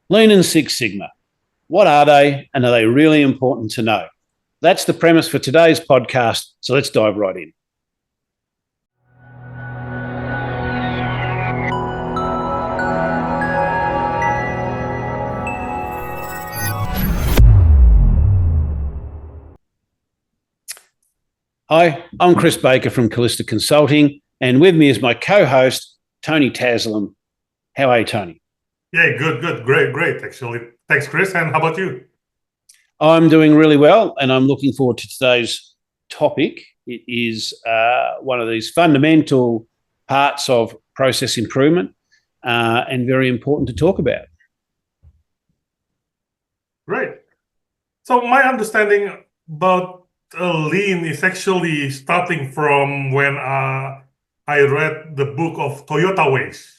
Lean and Six Sigma. What are they, and are they really important to know? That's the premise for today's podcast, so let's dive right in. Hi, I'm Chris Baker from Callista Consulting, and with me is my co-host, Tony Taslim. How are you, Tony? Yeah, good. Great, actually. Thanks, Chris. And how about you? I'm doing really well, and I'm looking forward to today's topic. It is one of these fundamental parts of process improvement and very important to talk about. Great. So my understanding about lean is actually starting from when I read the book of Toyota Ways.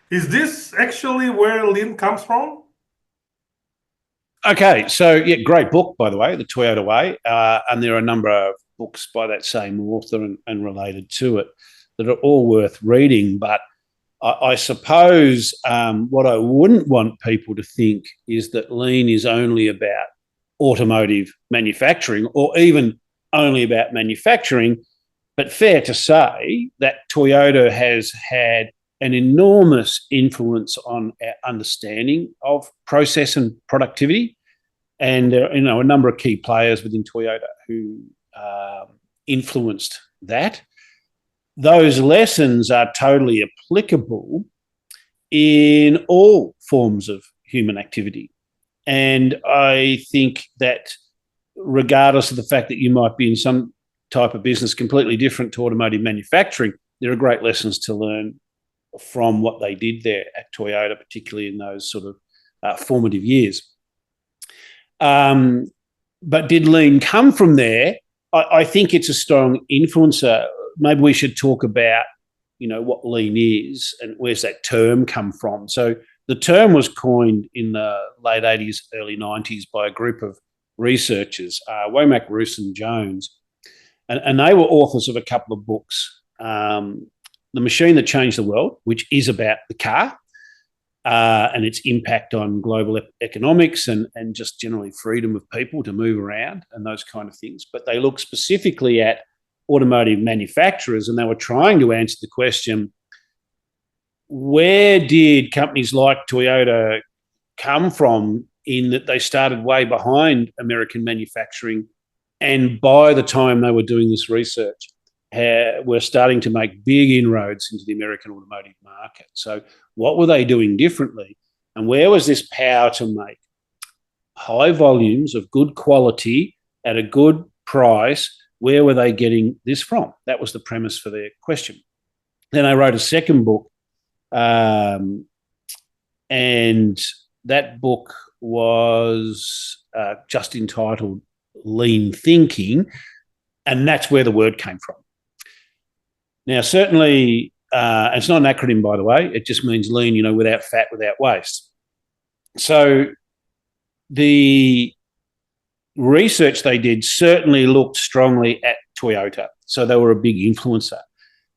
Is this actually where lean comes from? Okay, so yeah, great book, by the way, The Toyota Way. And there are a number of books by that same author and related to it that are all worth reading. But I suppose what I wouldn't want people to think is that lean is only about automotive manufacturing or even only about manufacturing. But fair to say that Toyota has had an enormous influence on our understanding of process and productivity. And a number of key players within Toyota who influenced that. Those lessons are totally applicable in all forms of human activity. And I think that regardless of the fact that you might be in some type of business completely different to automotive manufacturing, there are great lessons to learn from what they did there at Toyota, particularly in those sort of formative years. But did lean come from there? I think it's a strong influencer. Maybe we should talk about, what lean is and where's that term come from. So the term was coined in the late 80s, early 90s by a group of researchers, Womack, Roos and Jones. And they were authors of a couple of books, The Machine That Changed the World, which is about the car and its impact on global economics and just generally freedom of people to move around and those kind of things. But they look specifically at automotive manufacturers, and they were trying to answer the question, where did companies like Toyota come from in that they started way behind American manufacturing, and by the time they were doing this research, were starting to make big inroads into the American automotive market. So what were they doing differently? And where was this power to make high volumes of good quality at a good price? Where were they getting this from? That was the premise for their question. Then I wrote a second book, and that book was just entitled Lean Thinking, and that's where the word came from. Now, certainly, it's not an acronym, by the way. It just means lean, without fat, without waste. So the research they did certainly looked strongly at Toyota. So they were a big influencer.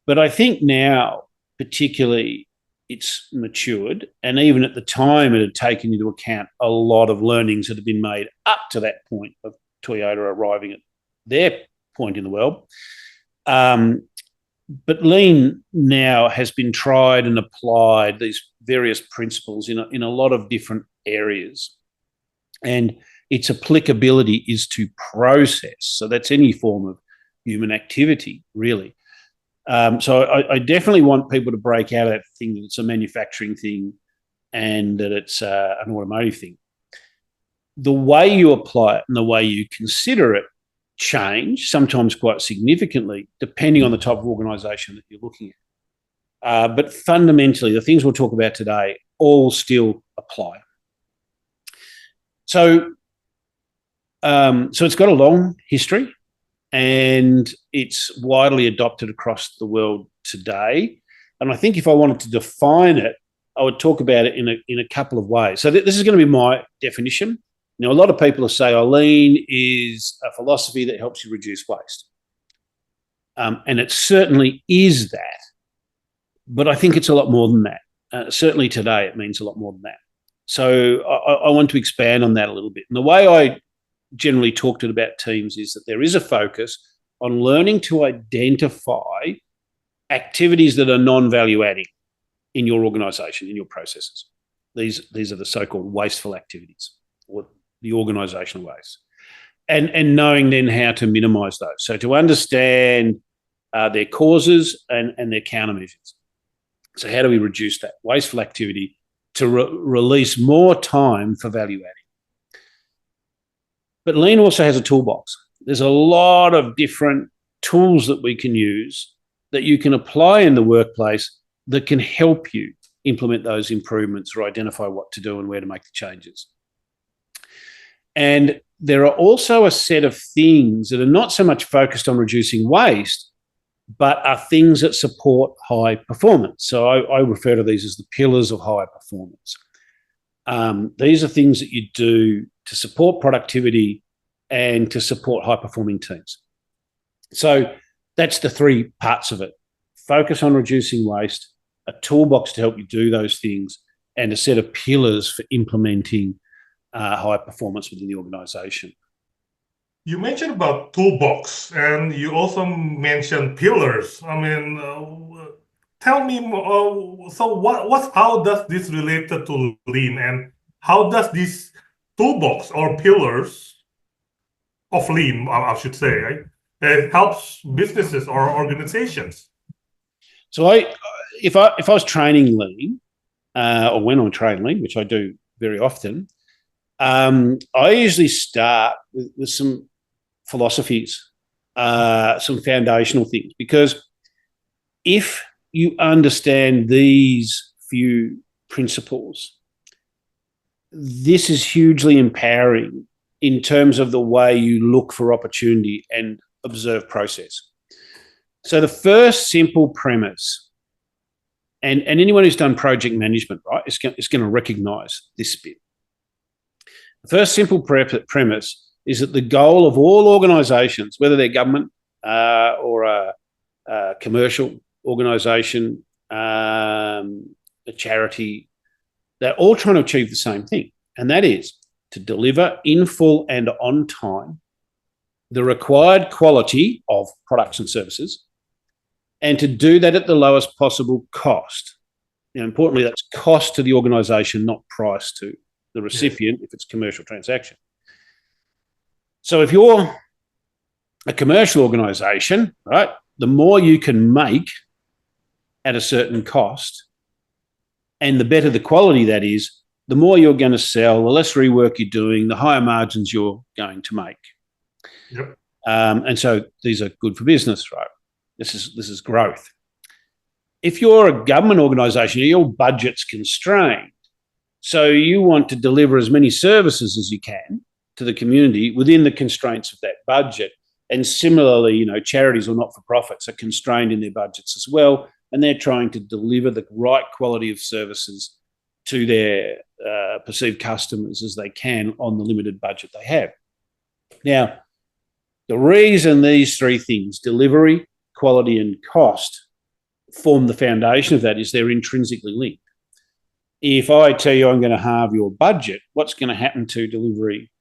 But I think now, particularly, it's matured. And even at the time, it had taken into account a lot of learnings that had been made up to that point of Toyota arriving at their point in the world. But lean now has been tried and applied, these various principles in a lot of different areas. And its applicability is to process. So that's any form of human activity, really. So I definitely want people to break out of that thing that it's a manufacturing thing and that it's an automotive thing. The way you apply it and the way you consider it change, sometimes quite significantly, depending on the type of organisation that you're looking at. But fundamentally, the things we'll talk about today all still apply. So it's got a long history and it's widely adopted across the world today. And I think if I wanted to define it, I would talk about it in a couple of ways. So this is going to be my definition. Now, a lot of people will say, lean is a philosophy that helps you reduce waste. And it certainly is that. But I think it's a lot more than that. Certainly today, it means a lot more than that. So I want to expand on that a little bit. And the way I generally talk to it about teams is that there is a focus on learning to identify activities that are non-value adding in your organisation, in your processes. These are the so-called wasteful activities, or the organisational waste, and knowing then how to minimise those. So to understand their causes and their countermeasures. So how do we reduce that wasteful activity to release more time for value adding? But Lean also has a toolbox. There's a lot of different tools that we can use that you can apply in the workplace that can help you implement those improvements or identify what to do and where to make the changes. And there are also a set of things that are not so much focused on reducing waste, but are things that support high performance. So I refer to these as the pillars of high performance. These are things that you do to support productivity and to support high-performing teams. So that's the three parts of it. Focus on reducing waste, a toolbox to help you do those things, and a set of pillars for implementing high performance within the organisation. You mentioned about toolbox, and you also mentioned pillars. I mean, tell me more. So, how does this relate to Lean, and how does this toolbox or pillars of Lean, I should say, right, helps businesses or organizations? So, if I was training Lean, or when I train Lean, which I do very often, I usually start with some philosophies, some foundational things, because if you understand these few principles, this is hugely empowering in terms of the way you look for opportunity and observe process. So the first simple premise, and anyone who's done project management, right, is going to recognise this bit. The first simple premise is that the goal of all organisations, whether they're government or a commercial organisation, a charity, they're all trying to achieve the same thing, and that is to deliver in full and on time the required quality of products and services, and to do that at the lowest possible cost. Now, importantly, that's cost to the organisation, not price to the recipient, if it's a commercial transaction. So if you're a commercial organisation, right, the more you can make at a certain cost, and the better the quality that is, the more you're going to sell, the less rework you're doing, the higher margins you're going to make. Yep. And so these are good for business, right? This is growth. If you're a government organisation, your budget's constrained, so you want to deliver as many services as you can to the community within the constraints of that budget. And similarly, charities or not-for-profits are constrained in their budgets as well, and they're trying to deliver the right quality of services to their perceived customers as they can on the limited budget they have. Now, the reason these three things, delivery, quality and cost, form the foundation of that is they're intrinsically linked. If I tell you I'm going to halve your budget, what's going to happen to delivery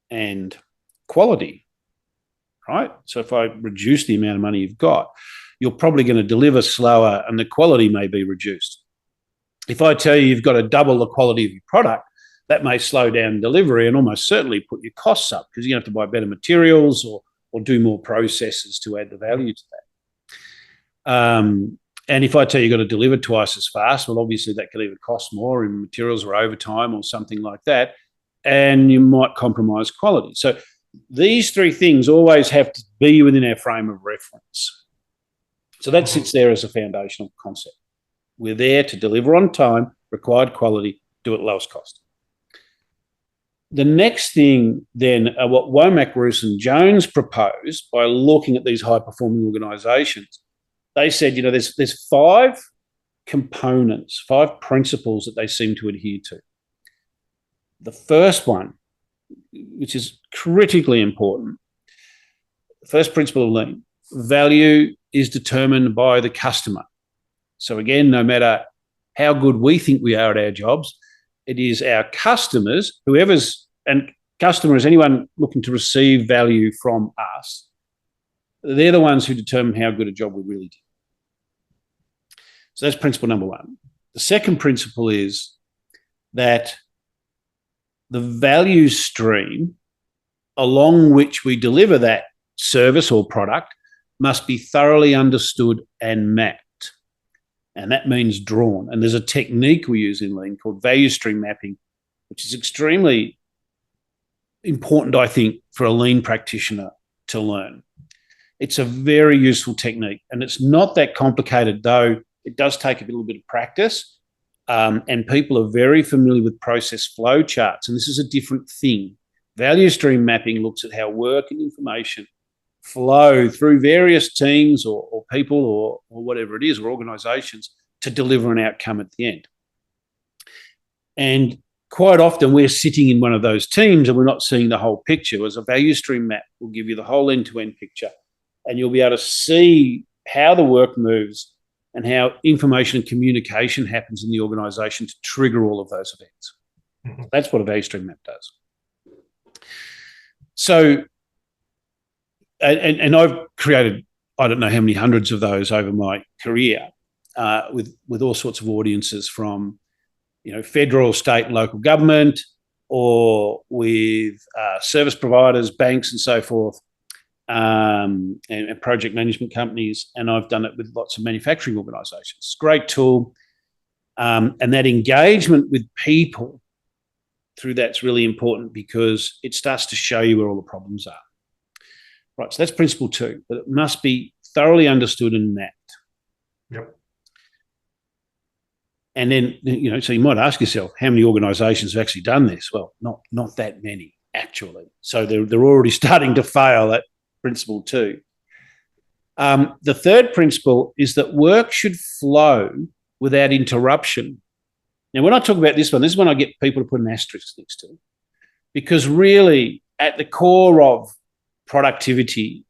and quality, right? So if I reduce the amount of money you've got, you're probably going to deliver slower and the quality may be reduced. If I tell you you've got to double the quality of your product, that may slow down delivery and almost certainly put your costs up because you have to buy better materials or do more processes to add the value to that. And if I tell you you've got to deliver twice as fast, well, obviously that could either cost more in materials or overtime or something like that, and you might compromise quality. So these three things always have to be within our frame of reference. So that sits there as a foundational concept. We're there to deliver on time, required quality, do it at lowest cost. The next thing then are what Womack, Roos and Jones proposed by looking at these high-performing organisations. They said, there's 5 components, 5 principles that they seem to adhere to. The first one, which is critically important, the first principle of Lean, value is determined by the customer. So again, no matter how good we think we are at our jobs, It is our customers, and customer is anyone looking to receive value from us. They're the ones who determine how good a job we really do. So that's principle number one. The second principle is that the value stream along which we deliver that service or product must be thoroughly understood and mapped. And that means drawn. And there's a technique we use in Lean called value stream mapping, which is extremely important, I think, for a Lean practitioner to learn. It's a very useful technique, and it's not that complicated, though it does take a little bit of practice. And people are very familiar with process flow charts, and this is a different thing. Value stream mapping looks at how work and information flow through various teams or people or whatever it is, or organisations, to deliver an outcome at the end. And quite often we're sitting in one of those teams and we're not seeing the whole picture. Whereas a value stream map will give you the whole end-to-end picture, and you'll be able to see how the work moves and how information and communication happens in the organisation to trigger all of those events. Mm-hmm. That's what a value stream map does. So, and I've created, I don't know how many hundreds of those over my career, with all sorts of audiences, from, federal, state, and local government, or with service providers, banks, and so forth, and project management companies. And I've done it with lots of manufacturing organisations. It's a great tool, and that engagement with people through that's really important, because it starts to show you where all the problems are. Right, so that's principle 2, that it must be thoroughly understood and mapped. Yep. And then, so you might ask yourself, how many organisations have actually done this? Well, not that many, actually. So they're already starting to fail at principle 2. The third principle is that work should flow without interruption. Now, when I talk about this is when I get people to put an asterisk next to it, because really at the core of productivity,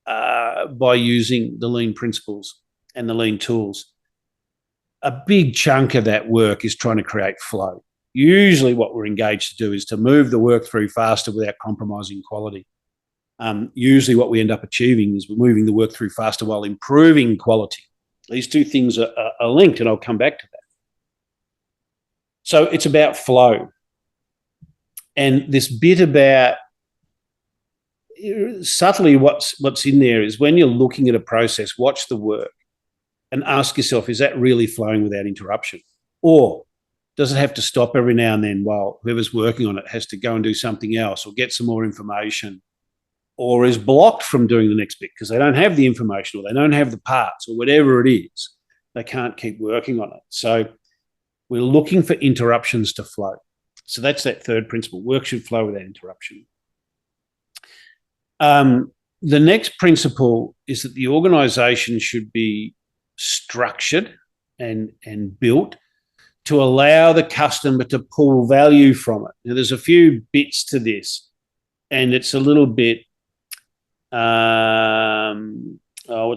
by using the Lean principles and the Lean tools, a big chunk of that work is trying to create flow. Usually what we're engaged to do is to move the work through faster without compromising quality. Usually what we end up achieving is we're moving the work through faster while improving quality. These two things are linked, and I'll come back to that. So it's about flow. And this bit about subtly what's in there is, when you're looking at a process, watch the work and ask yourself, is that really flowing without interruption? Or does it have to stop every now and then while whoever's working on it has to go and do something else or get some more information, or is blocked from doing the next bit because they don't have the information or they don't have the parts or whatever it is? They can't keep working on it. So we're looking for interruptions to flow. So that's that third principle. Work should flow without interruption. The next principle is that the organisation should be structured and built to allow the customer to pull value from it. Now, there's a few bits to this, and it's a little bit, what's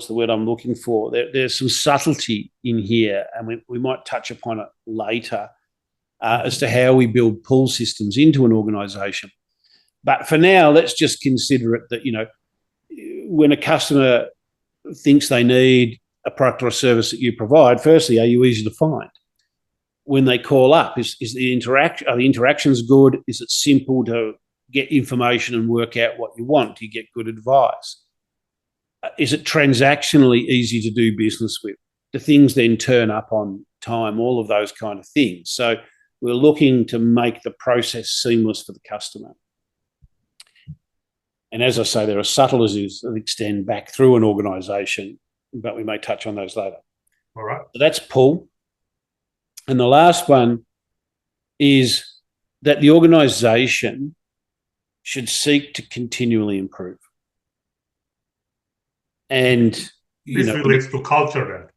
the word I'm looking for? There's some subtlety in here, and we might touch upon it later, as to how we build pull systems into an organisation. But for now, let's just consider it that, when a customer thinks they need a product or a service that you provide, firstly, are you easy to find? When they call up, are the interactions good? Is it simple to get information and work out what you want? Do you get good advice? Is it transactionally easy to do business with? Do things then turn up on time? All of those kind of things. So we're looking to make the process seamless for the customer. And as I say, there are subtleties that extend back through an organisation, but we may touch on those later. All right. So that's pull. And the last one is that the organisation should seek to continually improve. And this relates to culture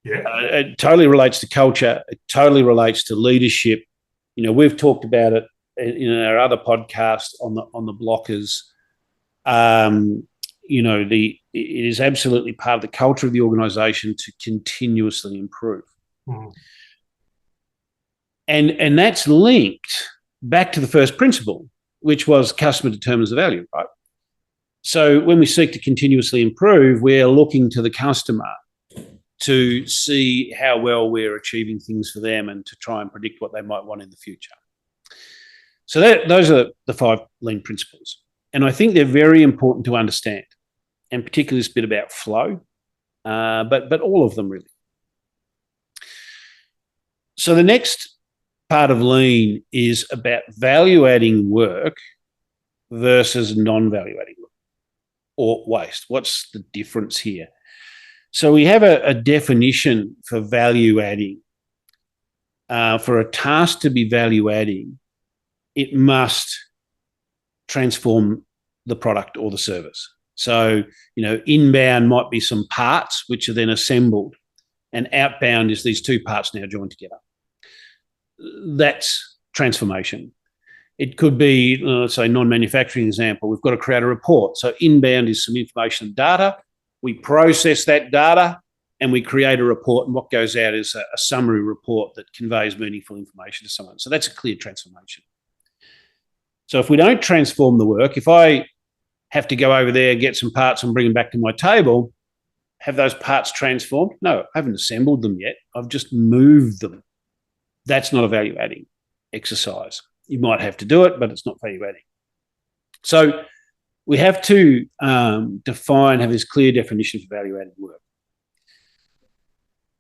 then. Yeah. It totally relates to culture. It totally relates to leadership. We've talked about it in our other podcast on the blockers. It is absolutely part of the culture of the organisation to continuously improve. Mm. And that's linked back to the first principle, which was customer determines the value, right? So when we seek to continuously improve, we're looking to the customer to see how well we're achieving things for them and to try and predict what they might want in the future. So those are the 5 lean principles. And I think they're very important to understand, and particularly this bit about flow, but all of them really. So the next part of lean is about value-adding work versus non-value-adding work or waste. What's the difference here? So we have a definition for value-adding. For a task to be value-adding, it must transform the product or the service. So, inbound might be some parts which are then assembled, and outbound is these 2 parts now joined together. That's transformation. It could be, let's say, non-manufacturing example. We've got to create a report. So inbound is some information and data. We process that data and we create a report, and what goes out is a summary report that conveys meaningful information to someone. So that's a clear transformation. So if we don't transform the work, if I have to go over there, get some parts and bring them back to my table, have those parts transformed? No, I haven't assembled them yet. I've just moved them. That's not a value-adding exercise. You might have to do it, but it's not value-adding. So we have to have this clear definition for value-added work.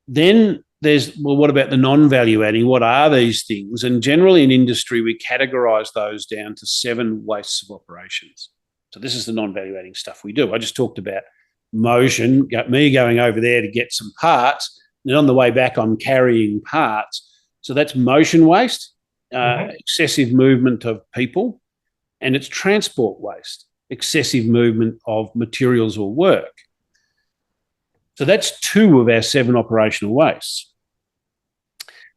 Then there's, what about the non-value-adding? What are these things? And generally in industry, we categorise those down to 7 wastes of operations. So this is the non-value-adding stuff we do. I just talked about motion, me going over there to get some parts, and on the way back, I'm carrying parts. So that's motion waste, excessive movement of people, and it's transport waste, excessive movement of materials or work. So that's 2 of our 7 operational wastes.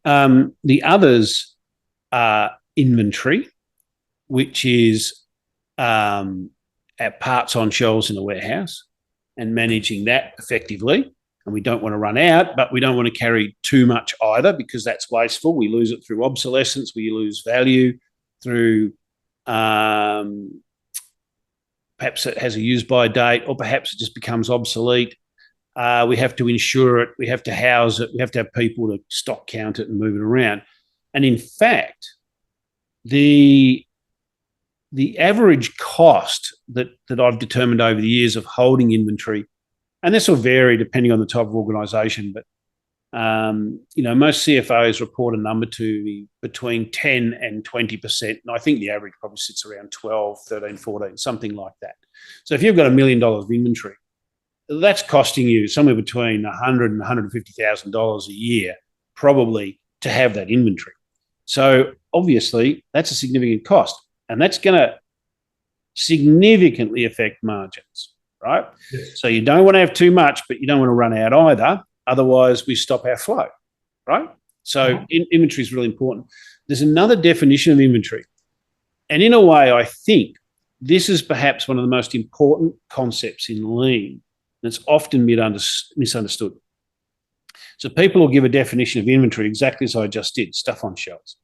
The others are inventory, which is our parts on shelves in a warehouse and managing that effectively. And we don't want to run out, but we don't want to carry too much either, because that's wasteful. We lose it through obsolescence. We lose value through perhaps it has a use-by date, or perhaps it just becomes obsolete. We have to insure it. We have to house it. We have to have people to stock count it and move it around. And in fact, the average cost that I've determined over the years of holding inventory, and this will vary depending on the type of organisation, but most CFOs report a number to be between 10 and 20%. And I think the average probably sits around 12, 13, 14, something like that. So if you've got $1 million of inventory, that's costing you somewhere between $100,000 and $150,000 a year, probably, to have that inventory. So obviously that's a significant cost, and that's going to significantly affect margins, right? Yes. So you don't want to have too much, but you don't want to run out either. Otherwise, we stop our flow, right? So inventory is really important. There's another definition of inventory. And in a way, I think this is perhaps one of the most important concepts in lean that's often misunderstood. So people will give a definition of inventory exactly as I just did, stuff on shelves.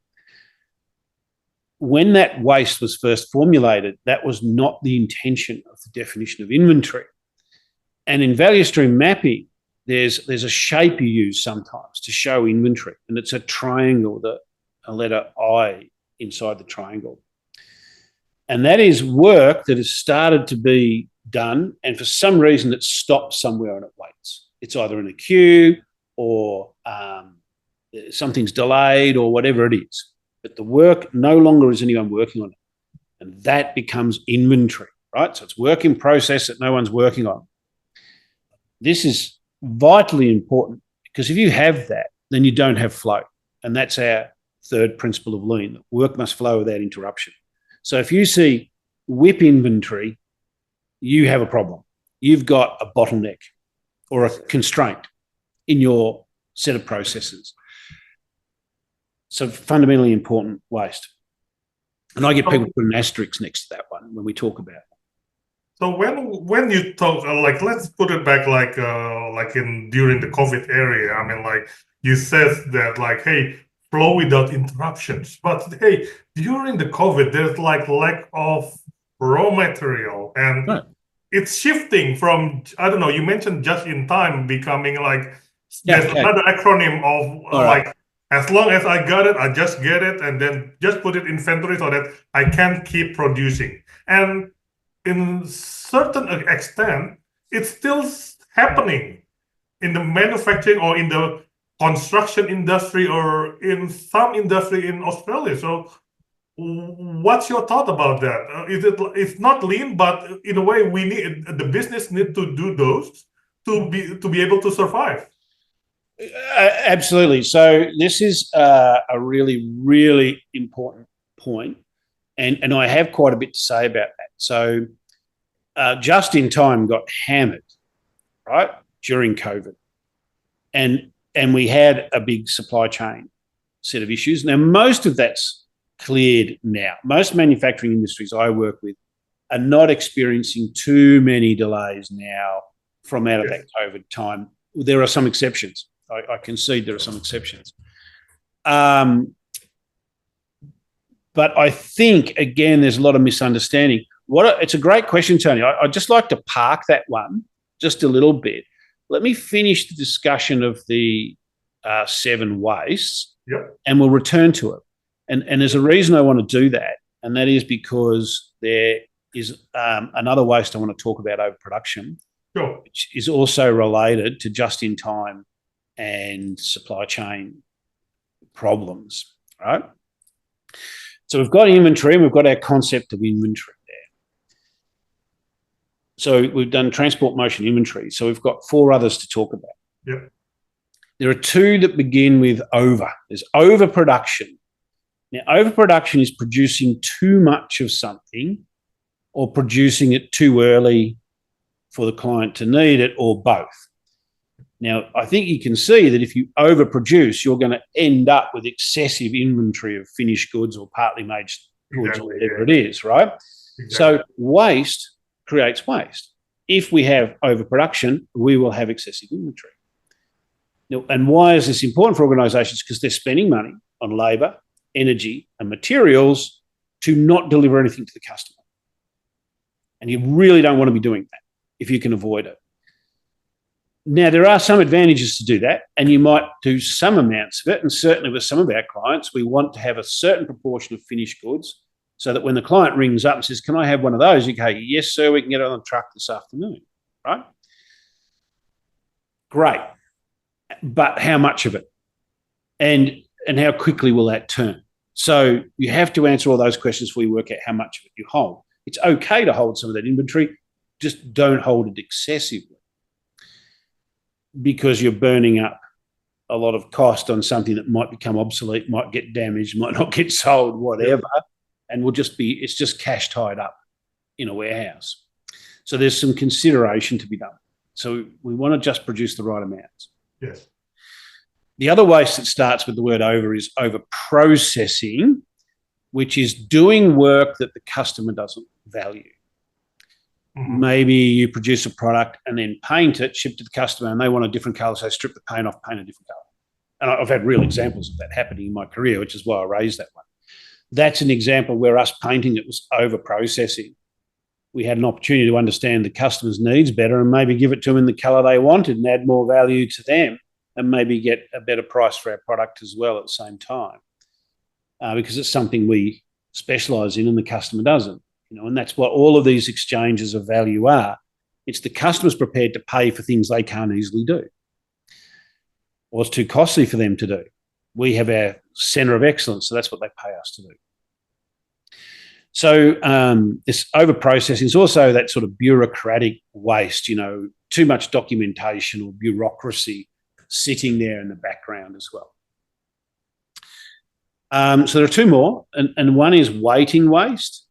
When that waste was first formulated, that was not the intention of the definition of inventory. And in value stream mapping, there's a shape you use sometimes to show inventory, and it's a triangle, a letter I inside the triangle. And that is work that has started to be done, and for some reason it stops somewhere and it waits. It's either in a queue or something's delayed or whatever it is. But the work no longer is anyone working on it. And that becomes inventory, right? So it's work in process that no one's working on. This is vitally important, because if you have that, then you don't have flow. And that's our 3rd principle of lean, that work must flow without interruption. So if you see WIP inventory, you have a problem. You've got a bottleneck or a constraint in your set of processes. So fundamentally important waste. And I get people to put an asterisk next to that one when we talk about it. So when you talk, let's put it back, during the COVID area, I mean, you said that, hey, flow without interruptions. But hey, during the COVID, there's like lack of raw material, and Right. it's shifting from, I don't know, you mentioned just in time becoming like, Yeah, there's okay. another acronym of All right. like, as long as I got it, I just get it and then just put it in inventory so that I can keep producing. And in certain extent, it's still happening in the manufacturing or in the construction industry or in some industry in Australia. So what's your thought about that? It's not lean, but in a way we need the business need to do those to be able to survive. Absolutely. So this is a really, really important point, and I have quite a bit to say about that. So just in time got hammered, right, during COVID, and we had a big supply chain set of issues. Now most of that's cleared now. Most manufacturing industries I work with are not experiencing too many delays now from out of that COVID time. There are some exceptions. I concede there are some exceptions. But I think, again, there's a lot of misunderstanding. It's a great question, Tony. I'd just like to park that one just a little bit. Let me finish the discussion of the 7 wastes, and we'll return to it. And there's a reason I want to do that, and that is because there is another waste I want to talk about, overproduction, which is also related to just-in-time and supply chain problems, right? So we've got inventory and we've got our concept of inventory there. So we've done transport, motion, inventory. So we've got 4 others to talk about. Yep. There are 2 that begin with over. There's overproduction. Now, overproduction is producing too much of something or producing it too early for the client to need it, or both. Now, I think you can see that if you overproduce, you're going to end up with excessive inventory of finished goods or partly made goods, or whatever it is, right? So waste creates waste. If we have overproduction, we will have excessive inventory. Now, and why is this important for organisations? Because they're spending money on labour, energy and materials to not deliver anything to the customer. And you really don't want to be doing that if you can avoid it. Now, there are some advantages to do that, and you might do some amounts of it, and certainly with some of our clients, we want to have a certain proportion of finished goods so that when the client rings up and says, can I have one of those? You go, yes, sir, we can get it on the truck this afternoon, right? Great. But how much of it? And how quickly will that turn? So you have to answer all those questions before you work out how much of it you hold. It's okay to hold some of that inventory, just don't hold it excessively, because you're burning up a lot of cost on something that might become obsolete, might get damaged, might not get sold, whatever, and it's just cash tied up in a warehouse. So there's some consideration to be done. So we want to just produce the right amounts. Yes. The other waste that starts with the word over is over processing, which is doing work that the customer doesn't value. Mm-hmm. Maybe you produce a product and then paint it, ship to the customer, and they want a different colour, so strip the paint off, paint a different colour. And I've had real examples of that happening in my career, which is why I raised that one. That's an example where us painting it was over processing. We had an opportunity to understand the customer's needs better and maybe give it to them in the colour they wanted and add more value to them, and maybe get a better price for our product as well at the same time, because it's something we specialise in and the customer doesn't. And that's what all of these exchanges of value are. It's the customer's prepared to pay for things they can't easily do, or it's too costly for them to do. We have our centre of excellence, so that's what they pay us to do. So this over-processing is also that sort of bureaucratic waste, too much documentation or bureaucracy sitting there in the background as well. So there are 2 more, and one is waiting waste,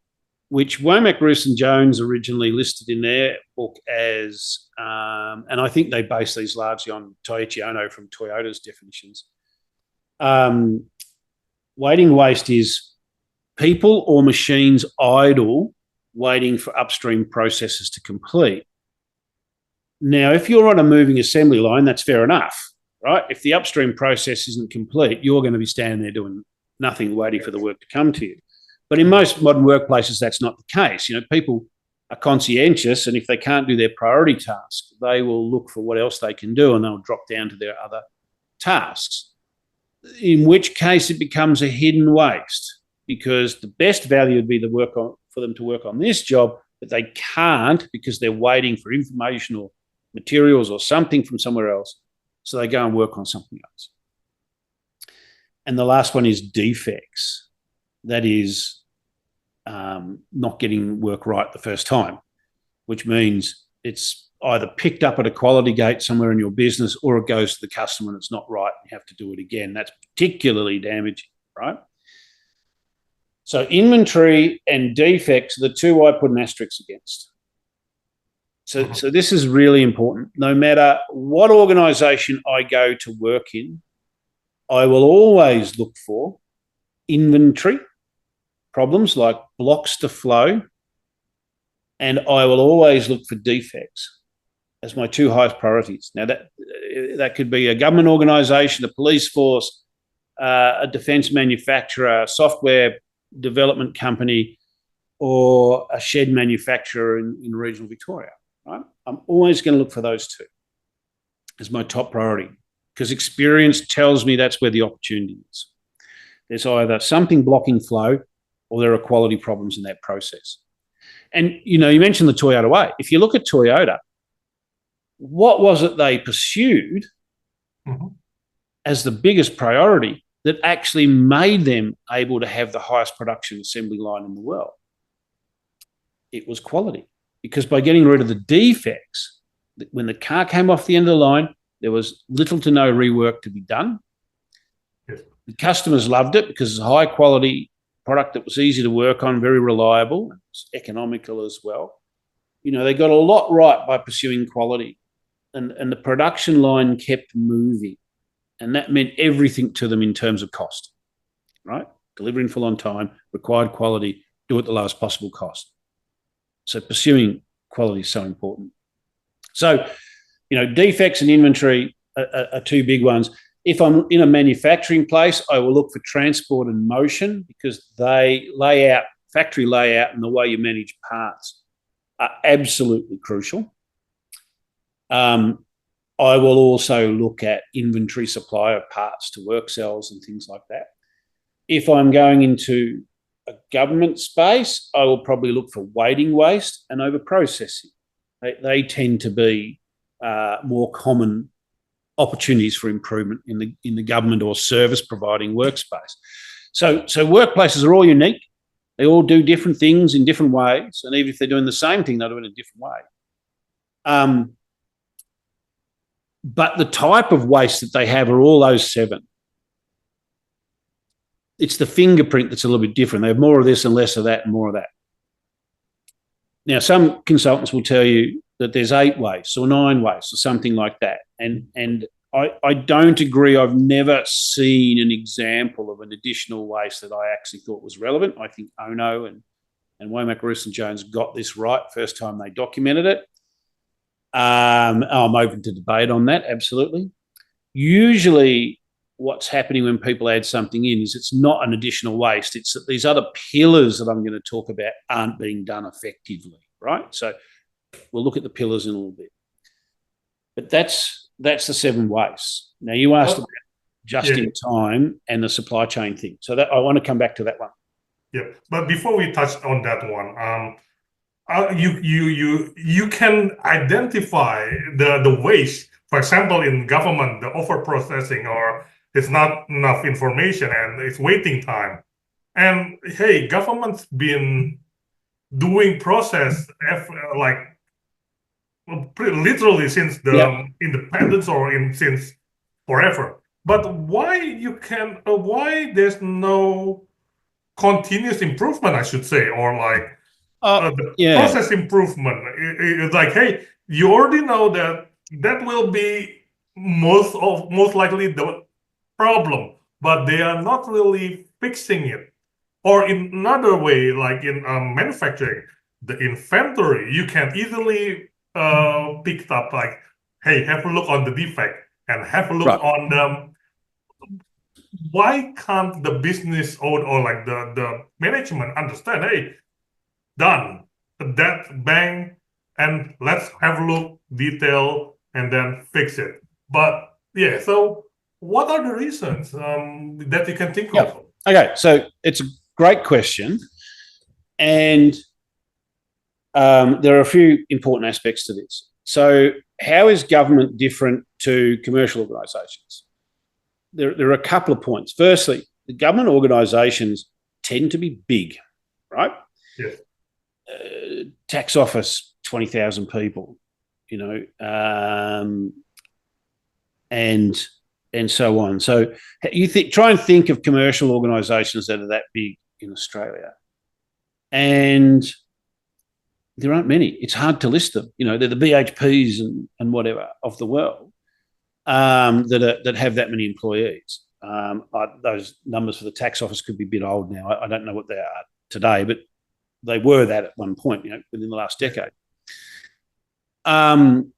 which Womack, Bruce and Jones originally listed in their book as, and I think they base these largely on Toichi Ono from Toyota's definitions. Waiting waste is people or machines idle waiting for upstream processes to complete. Now, if you're on a moving assembly line, that's fair enough. right? If the upstream process isn't complete, you're going to be standing there doing nothing, waiting for the work to come to you. But in most modern workplaces, that's not the case. People are conscientious, and if they can't do their priority task, they will look for what else they can do, and they'll drop down to their other tasks, in which case it becomes a hidden waste, because the best value would be for them to work on this job, but they can't because they're waiting for information or materials or something from somewhere else. So they go and work on something else. And the last one is defects. That is not getting work right the first time, which means it's either picked up at a quality gate somewhere in your business, or it goes to the customer and it's not right and you have to do it again. That's particularly damaging, right? So inventory and defects are the two I put an asterisk against. So this is really important. No matter what organisation I go to work in, I will always look for inventory problems like blocks to flow, and I will always look for defects as my two highest priorities. Now, that could be a government organisation, a police force, a defence manufacturer, a software development company, or a shed manufacturer in regional Victoria. Right? I'm always going to look for those two as my top priority, because experience tells me that's where the opportunity is. There's either something blocking flow, or there are quality problems in that process. And, you mentioned the Toyota way. If you look at Toyota, what was it they pursued as the biggest priority that actually made them able to have the highest production assembly line in the world? It was quality. Because by getting rid of the defects, when the car came off the end of the line, there was little to no rework to be done. Yes. The customers loved it because it's a high quality product that was easy to work on, very reliable, and it's economical as well. They got a lot right by pursuing quality, and the production line kept moving, and that meant everything to them in terms of cost, right? Delivering full on time, required quality, do it at the lowest possible cost. So pursuing quality is so important. So, defects and inventory are two big ones. If I'm in a manufacturing place, I will look for transport and motion, because factory layout and the way you manage parts are absolutely crucial. I will also look at inventory, supply of parts to work cells and things like that. If I'm going into a government space, I will probably look for waiting waste and over-processing. They tend to be more common opportunities for improvement in the government or service providing workspace. So workplaces are all unique. They all do different things in different ways, and even if they're doing the same thing, they'll do it in a different way. But the type of waste that they have are all those seven. It's the fingerprint that's a little bit different. They have more of this and less of that and more of that. Now, some consultants will tell you that there's 8 wastes or 9 wastes or something like that. And I don't agree. I've never seen an example of an additional waste that I actually thought was relevant. I think Ono and Womack, Roos and Jones got this right first time they documented it. I'm open to debate on that, absolutely. Usually what's happening when people add something in is it's not an additional waste. It's that these other pillars that I'm going to talk about aren't being done effectively, right? So we'll look at the pillars in a little bit. But that's the 7 wastes. Now, you asked about just in time and the supply chain thing. So that I want to come back to that one. Yeah, but before we touch on that one, you can identify the waste. For example, in government, the over processing, or it's not enough information and it's waiting time. And hey, government's been doing process literally since the independence, or since forever. But why there's no continuous improvement, I should say, or process improvement? It's like, hey, you already know that will be most likely the problem, but they are not really fixing it. Or in another way, like in manufacturing, the inventory, you can easily pick it up, like, hey, have a look on the defect. and have a look Right. on them. Why can't the business owner or like the management understand, hey, done that bang, and let's have a look, detail, and then fix it. But yeah, so what are the reasons that you can think of? Okay, so it's a great question, and there are a few important aspects to this. So, how is government different to commercial organisations? There are a couple of points. Firstly, the government organisations tend to be big, right? Yes. Tax office, 20,000 people, you know, and so on. So try and think of commercial organisations that are that big in Australia, and there aren't many. It's hard to list them. You know, they're the BHPs and whatever of the world that have that many employees. Those numbers for the tax office could be a bit old now. I don't know what they are today, but they were that at one point, you know, within the last decade. And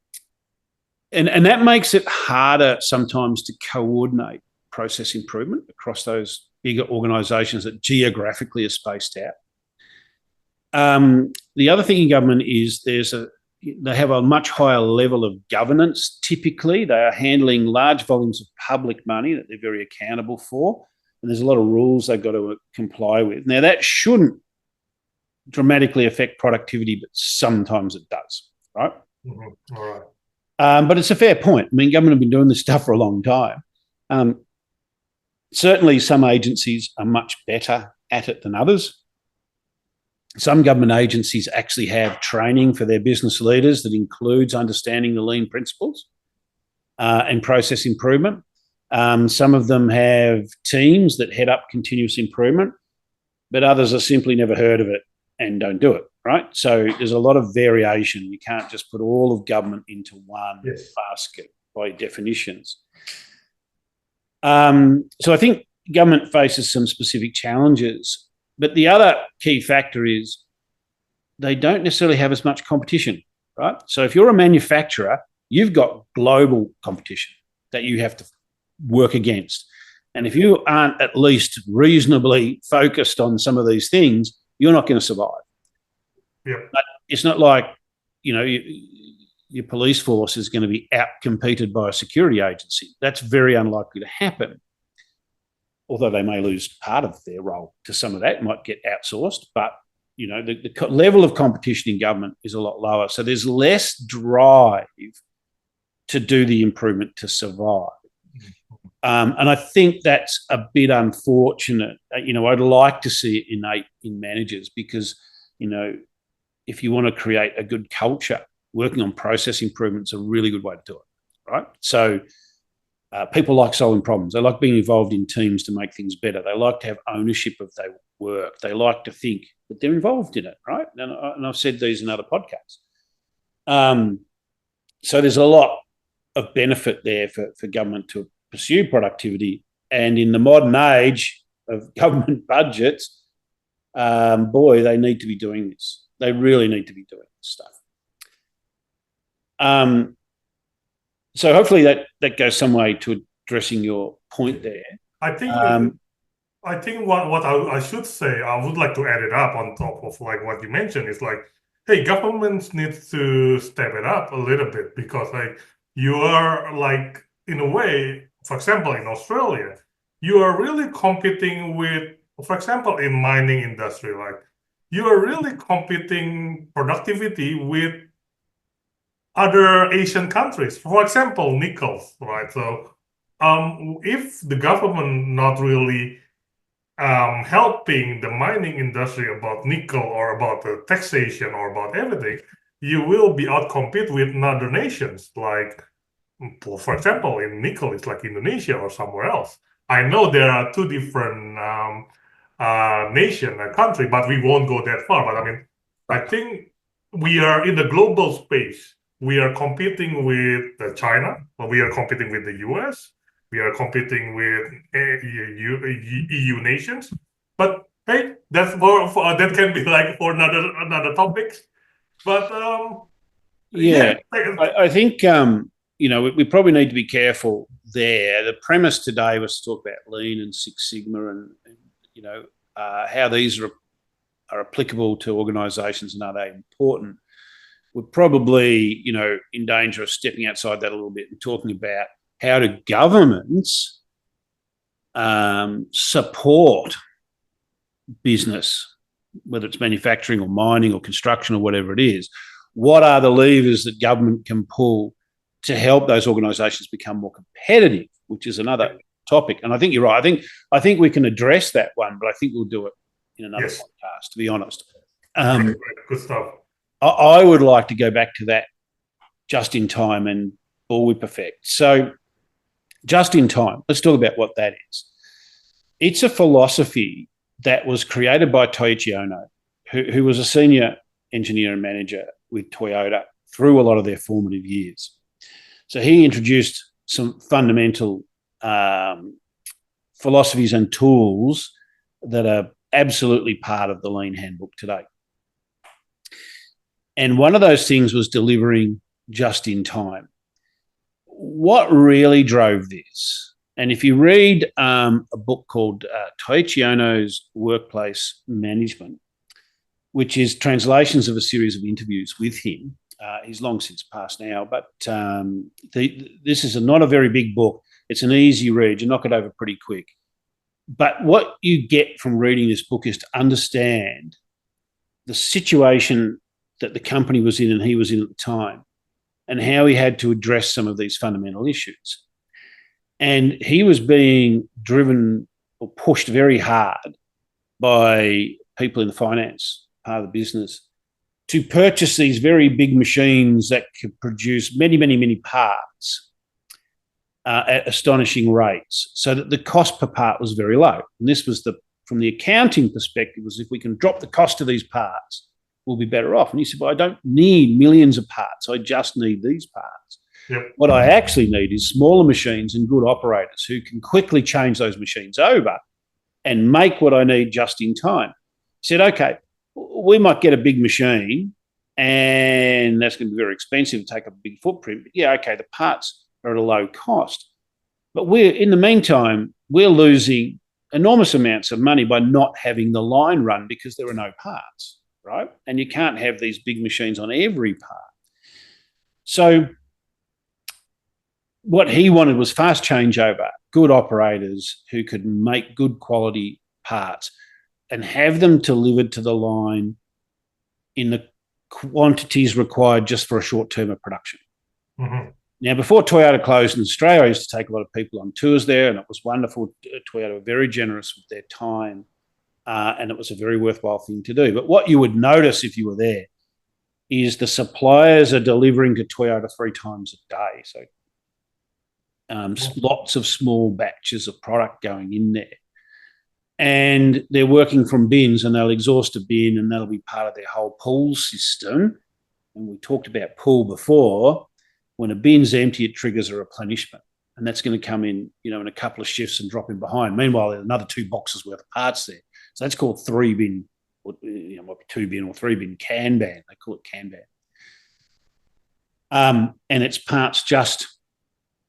that makes it harder sometimes to coordinate process improvement across those bigger organisations that geographically are spaced out. The other thing in government is they have a much higher level of governance. Typically, they are handling large volumes of public money that they're very accountable for, and there's a lot of rules they've got to comply with. Now, that shouldn't dramatically affect productivity, but sometimes it does, right? Mm-hmm. All right. But it's a fair point. I mean, government have been doing this stuff for a long time. Certainly, some agencies are much better at it than others. Some government agencies actually have training for their business leaders that includes understanding the lean principles and process improvement. Some of them have teams that head up continuous improvement, but others have simply never heard of it and don't do it, right? So there's a lot of variation. You can't just put all of government into one basket by definitions. So I think government faces some specific challenges, but the other key factor is they don't necessarily have as much competition, right? So if you're a manufacturer, you've got global competition that you have to work against. And if you aren't at least reasonably focused on some of these things, you're not going to survive. Yep. But it's not like, you know, your police force is going to be out-competed by a security agency. That's very unlikely to happen. Although they may lose part of their role to some of that, might get outsourced. But, you know, the level of competition in government is a lot lower. So there's less drive to do the improvement to survive. And I think that's a bit unfortunate. You know, I'd like to see it innate in managers because, you know, if you want to create a good culture, working on process improvement is a really good way to do it, right? So people like solving problems. They like being involved in teams to make things better. They like to have ownership of their work. They like to think that they're involved in it, right? And I've said these in other podcasts. So there's a lot of benefit there for government to pursue productivity. And in the modern age of government budgets, boy, they need to be doing this. They really need to be doing this stuff. So hopefully that goes some way to addressing your point there. I think what I should say, I would like to add it up on top of like what you mentioned is like, hey, governments need to step it up a little bit because like you are like in a way, for example, in Australia, you are really competing with, for example, in mining industry, like you are really competing productivity with other Asian countries. For example, nickels, right? So if the government not really helping the mining industry about nickel or about the taxation or about everything, you will be outcompete with other nations. Like, for example, in nickel, it's like Indonesia or somewhere else. I know there are two different country, but we won't go that far. But I mean, I think we are in the global space. We are competing with China, or we are competing with the US. We are competing with EU nations. But hey, that's that can be like for another topic. But I think we probably need to be careful there. The premise today was to talk about Lean and Six Sigma and how these are applicable to organisations and are they important. We're probably, in danger of stepping outside that a little bit and talking about how do governments support business, whether it's manufacturing or mining or construction or whatever it is. What are the levers that government can pull to help those organisations become more competitive, which is another topic. And I think you're right. I think we can address that one, but I think we'll do it in another podcast, to be honest. Good stuff. I would like to go back to that just in time and bullwhip effect. So just in time, let's talk about what that is. It's a philosophy that was created by Toichi Ono, who was a senior engineer and manager with Toyota through a lot of their formative years. So he introduced some fundamental philosophies and tools that are absolutely part of the Lean Handbook today. And one of those things was delivering just in time. What really drove this? And if you read a book called Toichi Ono's Workplace Management, which is translations of a series of interviews with him, he's long since passed now, but this is not a very big book. It's an easy read. You knock it over pretty quick. But what you get from reading this book is to understand the situation that the company was in and he was in at the time and how he had to address some of these fundamental issues. And he was being driven or pushed very hard by people in the finance part of the business to purchase these very big machines that could produce many, many, many parts at astonishing rates, so that the cost per part was very low. And this was from the accounting perspective, was if we can drop the cost of these parts, we'll be better off. And he said, well, I don't need millions of parts. I just need these parts. Yep. What I actually need is smaller machines and good operators who can quickly change those machines over and make what I need just in time. He said, okay, we might get a big machine and that's going to be very expensive to take up a big footprint. But yeah, okay, the parts are at a low cost. But in the meantime, we're losing enormous amounts of money by not having the line run because there are no parts, right? And you can't have these big machines on every part. So what he wanted was fast changeover, good operators who could make good quality parts and have them delivered to the line in the quantities required just for a short term of production. Mm-hmm. Now, before Toyota closed in Australia, I used to take a lot of people on tours there, and it was wonderful. Toyota were very generous with their time, and it was a very worthwhile thing to do. But what you would notice if you were there is the suppliers are delivering to Toyota 3 times a day. So lots of small batches of product going in there. And they're working from bins, and they'll exhaust a bin, and that'll be part of their whole pool system. And we talked about pool before. When a bin's empty, it triggers a replenishment, and that's going to come in, in a couple of shifts and drop in behind. Meanwhile, there's another 2 boxes worth of parts there. So that's called 3-bin, or 2-bin or 3-bin Kanban. They call it Kanban. And it's parts just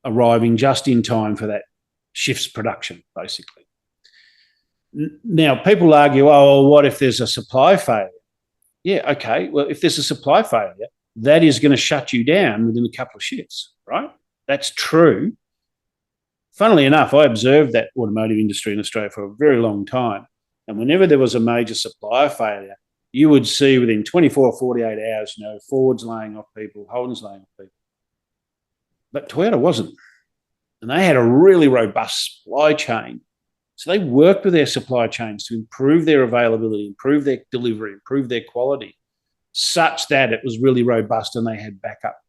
arriving just in time for that shift's production, basically. Now, people argue, oh, well, what if there's a supply failure? Yeah, okay. Well, if there's a supply failure, that is going to shut you down within a couple of shifts, right? That's true. Funnily enough, I observed that automotive industry in Australia for a very long time. And whenever there was a major supplier failure, you would see within 24 or 48 hours, Ford's laying off people, Holden's laying off people. But Toyota wasn't. And they had a really robust supply chain. So they worked with their supply chains to improve their availability, improve their delivery, improve their quality, such that it was really robust and they had backup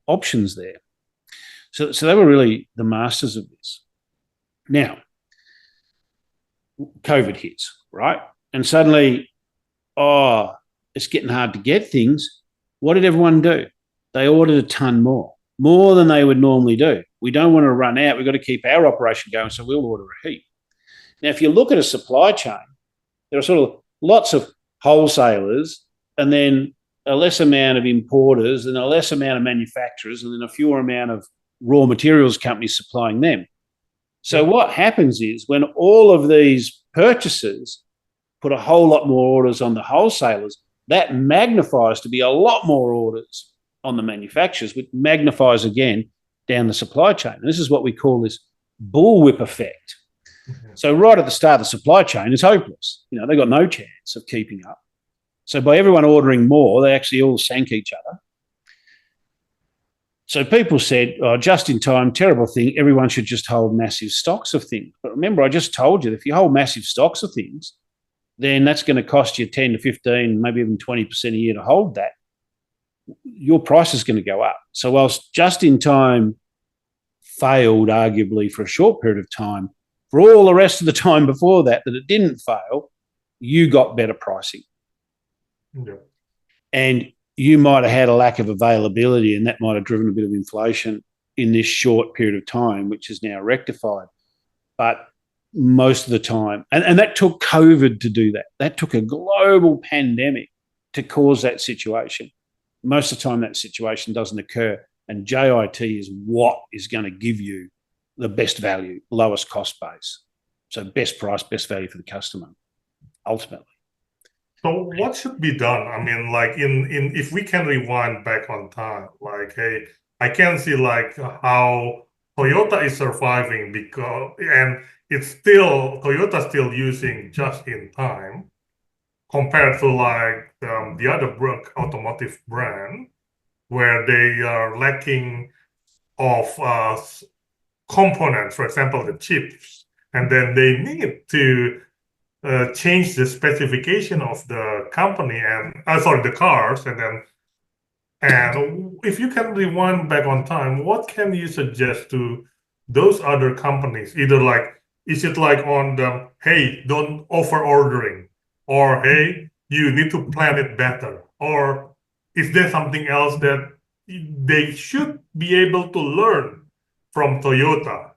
options there. So they were really the masters of this. Now, COVID hits, right? And suddenly, it's getting hard to get things. What did everyone do? They ordered a ton more than they would normally do. We don't want to run out. We've got to keep our operation going, so we'll order a heap. Now, if you look at a supply chain, there are sort of lots of wholesalers and then a less amount of importers and a less amount of manufacturers, and then a fewer amount of raw materials companies supplying them. So what happens is when all of these purchasers put a whole lot more orders on the wholesalers, that magnifies to be a lot more orders on the manufacturers, which magnifies again down the supply chain. And this is what we call this bullwhip effect. So right at the start of the supply chain, it's hopeless. They've got no chance of keeping up. So by everyone ordering more, they actually all sank each other. So people said, oh, just in time, terrible thing, everyone should just hold massive stocks of things. But remember, I just told you that if you hold massive stocks of things, then that's going to cost you 10 to 15, maybe even 20% a year to hold that. Your price is going to go up. So whilst just in time failed arguably for a short period of time, for all the rest of the time before that it didn't fail, you got better pricing. Yeah. And you might have had a lack of availability, and that might have driven a bit of inflation in this short period of time, which is now rectified. But most of the time, and that took COVID to do that. That took a global pandemic to cause that situation. Most of the time that situation doesn't occur, and JIT is what is going to give you the best value, lowest cost base. So best price, best value for the customer, ultimately. So what should be done? I mean, like in if we can rewind back on time, like, hey, I can see like how Toyota is surviving and Toyota's still using just in time compared to like the other automotive brand where they are lacking of components, for example, the chips, and then they need to change the specification of the company and the cars, and if you can rewind back on time, what can you suggest to those other companies? Either like, is it like on the, hey, don't over ordering, or hey, you need to plan it better, or is there something else that they should be able to learn from Toyota?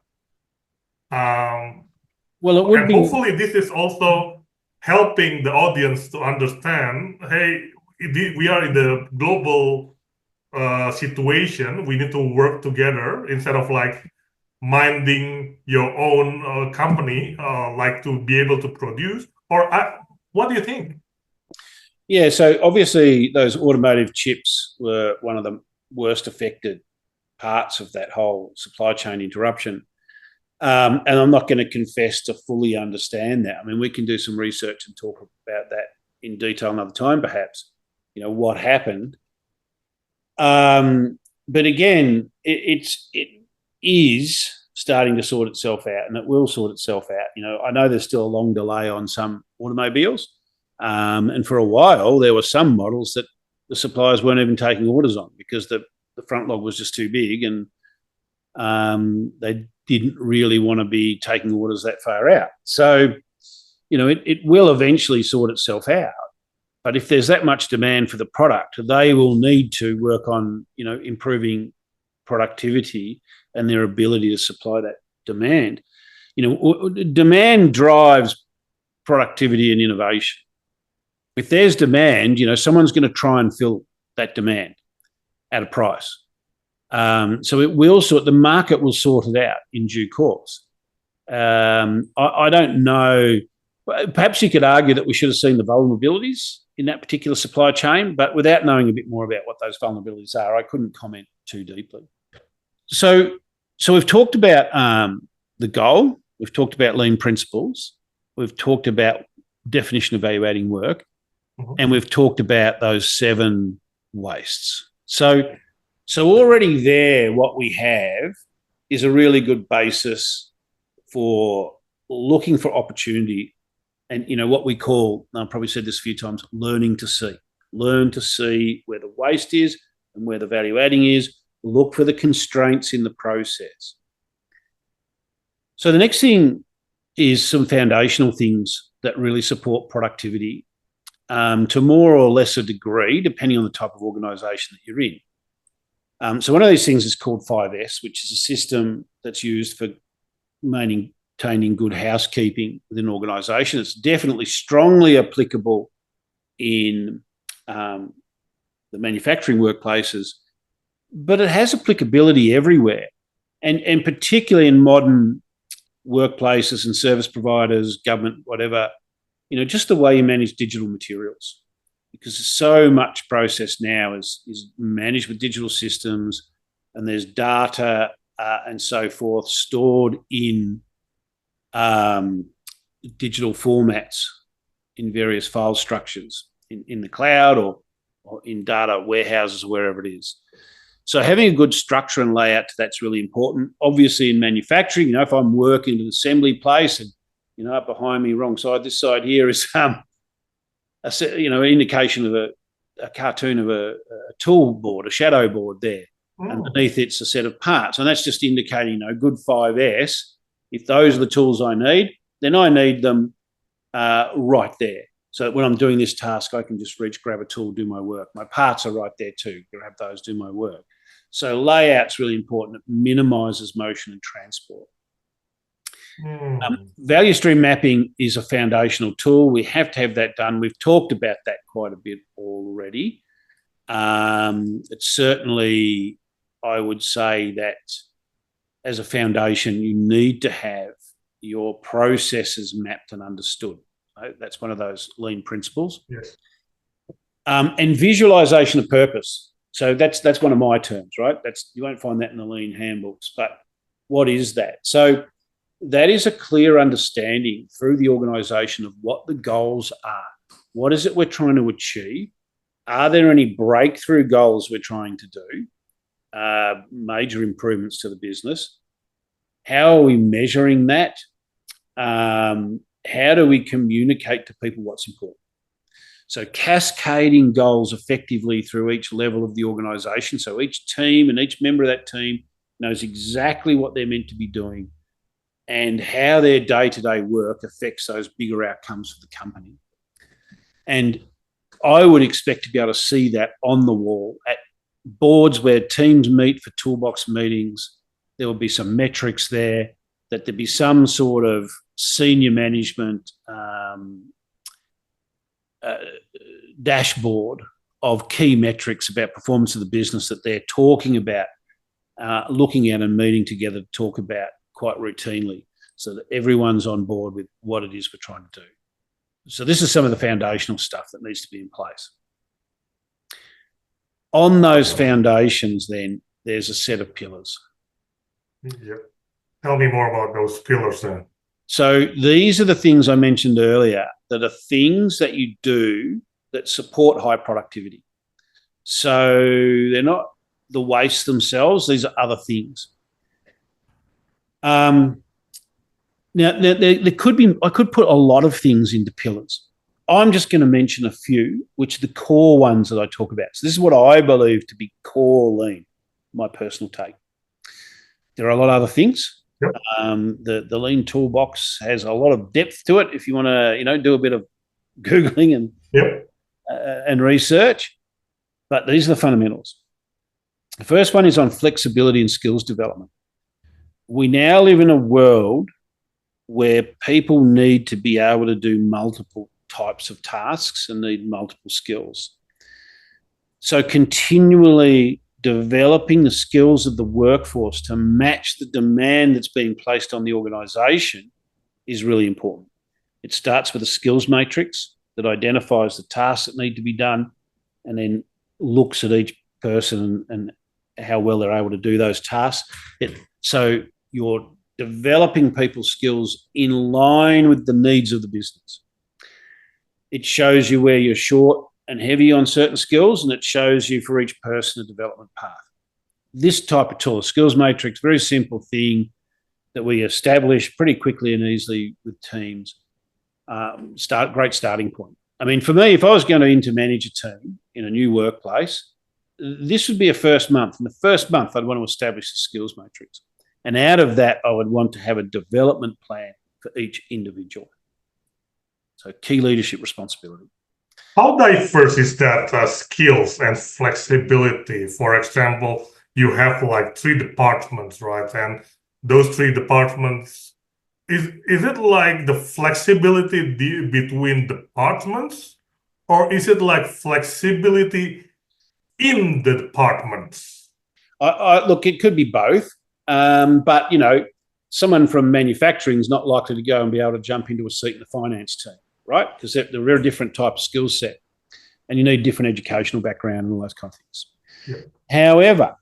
Well, it would and be. Hopefully, this is also helping the audience to understand, hey, we are in the global situation. We need to work together instead of like minding your own company, like to be able to produce. Or what do you think? Yeah, so obviously those automotive chips were one of the worst affected parts of that whole supply chain interruption. And I'm not going to confess to fully understand that. I mean, we can do some research and talk about that in detail another time, perhaps, what happened. But again, it is starting to sort itself out, and it will sort itself out. I know there's still a long delay on some automobiles. And for a while, there were some models that the suppliers weren't even taking orders on because the front log was just too big, and they didn't really want to be taking orders that far out. So, it will eventually sort itself out. But if there's that much demand for the product, they will need to work on, improving productivity and their ability to supply that demand. Demand drives productivity and innovation. If there's demand, someone's going to try and fill that demand at a price. So the market will sort it out in due course. I don't know. Perhaps you could argue that we should have seen the vulnerabilities in that particular supply chain, but without knowing a bit more about what those vulnerabilities are, I couldn't comment too deeply. So we've talked about the goal. We've talked about lean principles. We've talked about definition of value-adding work. Mm-hmm. And we've talked about those 7 wastes. So already there, what we have is a really good basis for looking for opportunity and, what we call, I've probably said this a few times, learning to see. Learn to see where the waste is and where the value adding is. Look for the constraints in the process. So the next thing is some foundational things that really support productivity to more or lesser degree, depending on the type of organisation that you're in. So one of these things is called 5S, which is a system that's used for maintaining good housekeeping within an organisation. It's definitely strongly applicable in the manufacturing workplaces, but it has applicability everywhere, and particularly in modern workplaces and service providers, government, whatever. Just the way you manage digital materials, because so much process now is managed with digital systems, and there's data and so forth stored in digital formats in various file structures in the cloud or in data warehouses, wherever it is. So having a good structure and layout to that's really important. Obviously, in manufacturing, if I'm working in an assembly place and up behind me, wrong side, this side here is an indication of a cartoon of a tool board, a shadow board there. Oh. Underneath it's a set of parts, and that's just indicating good 5S. If those are the tools I need, then I need them right there. So when I'm doing this task, I can just reach, grab a tool, do my work. My parts are right there too. Grab those, do my work. So layout's really important. It minimises motion and transport. Value stream mapping is a foundational tool. We have to have that done. We've talked about that quite a bit already. It's certainly, I would say that as a foundation, you need to have your processes mapped and understood. That's one of those lean principles. Yes. And visualization of purpose. So that's one of my terms, right? You won't find that in the lean handbooks, but what is that? So that is a clear understanding through the organisation of what the goals are. What is it we're trying to achieve? Are there any breakthrough goals we're trying to do? Major improvements to the business? How are we measuring that? How do we communicate to people what's important? So cascading goals effectively through each level of the organisation. So each team and each member of that team knows exactly what they're meant to be doing and how their day-to-day work affects those bigger outcomes for the company. And I would expect to be able to see that on the wall at boards where teams meet for toolbox meetings. There will be some metrics there, that there be some sort of senior management dashboard of key metrics about performance of the business that they're talking about, looking at and meeting together to talk about quite routinely, so that everyone's on board with what it is we're trying to do. So this is some of the foundational stuff that needs to be in place. On those foundations, then, there's a set of pillars. Yep. Tell me more about those pillars then. So these are the things I mentioned earlier that are things that you do that support high productivity. So they're not the wastes themselves, these are other things. Now there could be, I could put a lot of things into pillars. I'm just going to mention a few, which are the core ones that I talk about. So this is what I believe to be core lean, my personal take. There are a lot of other things. Yep. The lean toolbox has a lot of depth to it if you want to, do a bit of Googling and yep. And research. But these are the fundamentals. The first one is on flexibility and skills development. We now live in a world where people need to be able to do multiple types of tasks and need multiple skills. So continually developing the skills of the workforce to match the demand that's being placed on the organisation is really important. It starts with a skills matrix that identifies the tasks that need to be done and then looks at each person and how well they're able to do those tasks. So you're developing people's skills in line with the needs of the business. It shows you where you're short and heavy on certain skills, and it shows you for each person a development path. This type of tool, skills matrix, very simple thing that we establish pretty quickly and easily with teams. Great starting point. I mean, for me, if I was going to intermanage a team in a new workplace, this would be a first month. In the first month, I'd want to establish the skills matrix. And out of that, I would want to have a development plan for each individual. So key leadership responsibility. How diverse is that skills and flexibility? For example, you have like 3 departments, right? And those 3 departments, is it like the flexibility between departments, or is it like flexibility in the departments? Look, it could be both, but someone from manufacturing is not likely to go and be able to jump into a seat in the finance team, right? Because they're a very different type of skill set, and you need different educational background and all those kind of things. Yeah. However,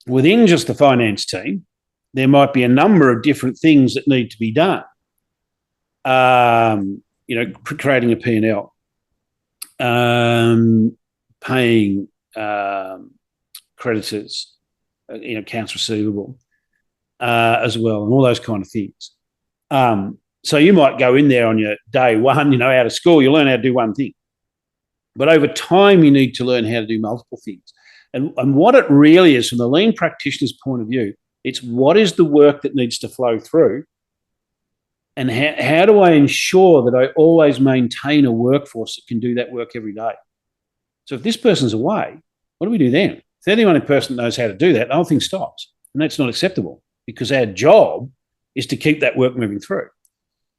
within just the finance team, there might be a number of different things that need to be done. Creating a P&L, paying creditors, accounts receivable, as well, and all those kind of things. So you might go in there on your day one, out of school, you learn how to do one thing. But over time, you need to learn how to do multiple things. And what it really is, from the lean practitioner's point of view, it's what is the work that needs to flow through, and how do I ensure that I always maintain a workforce that can do that work every day? So if this person's away, what do we do then? If they're the only person that knows how to do that, the whole thing stops. And that's not acceptable, because our job is to keep that work moving through.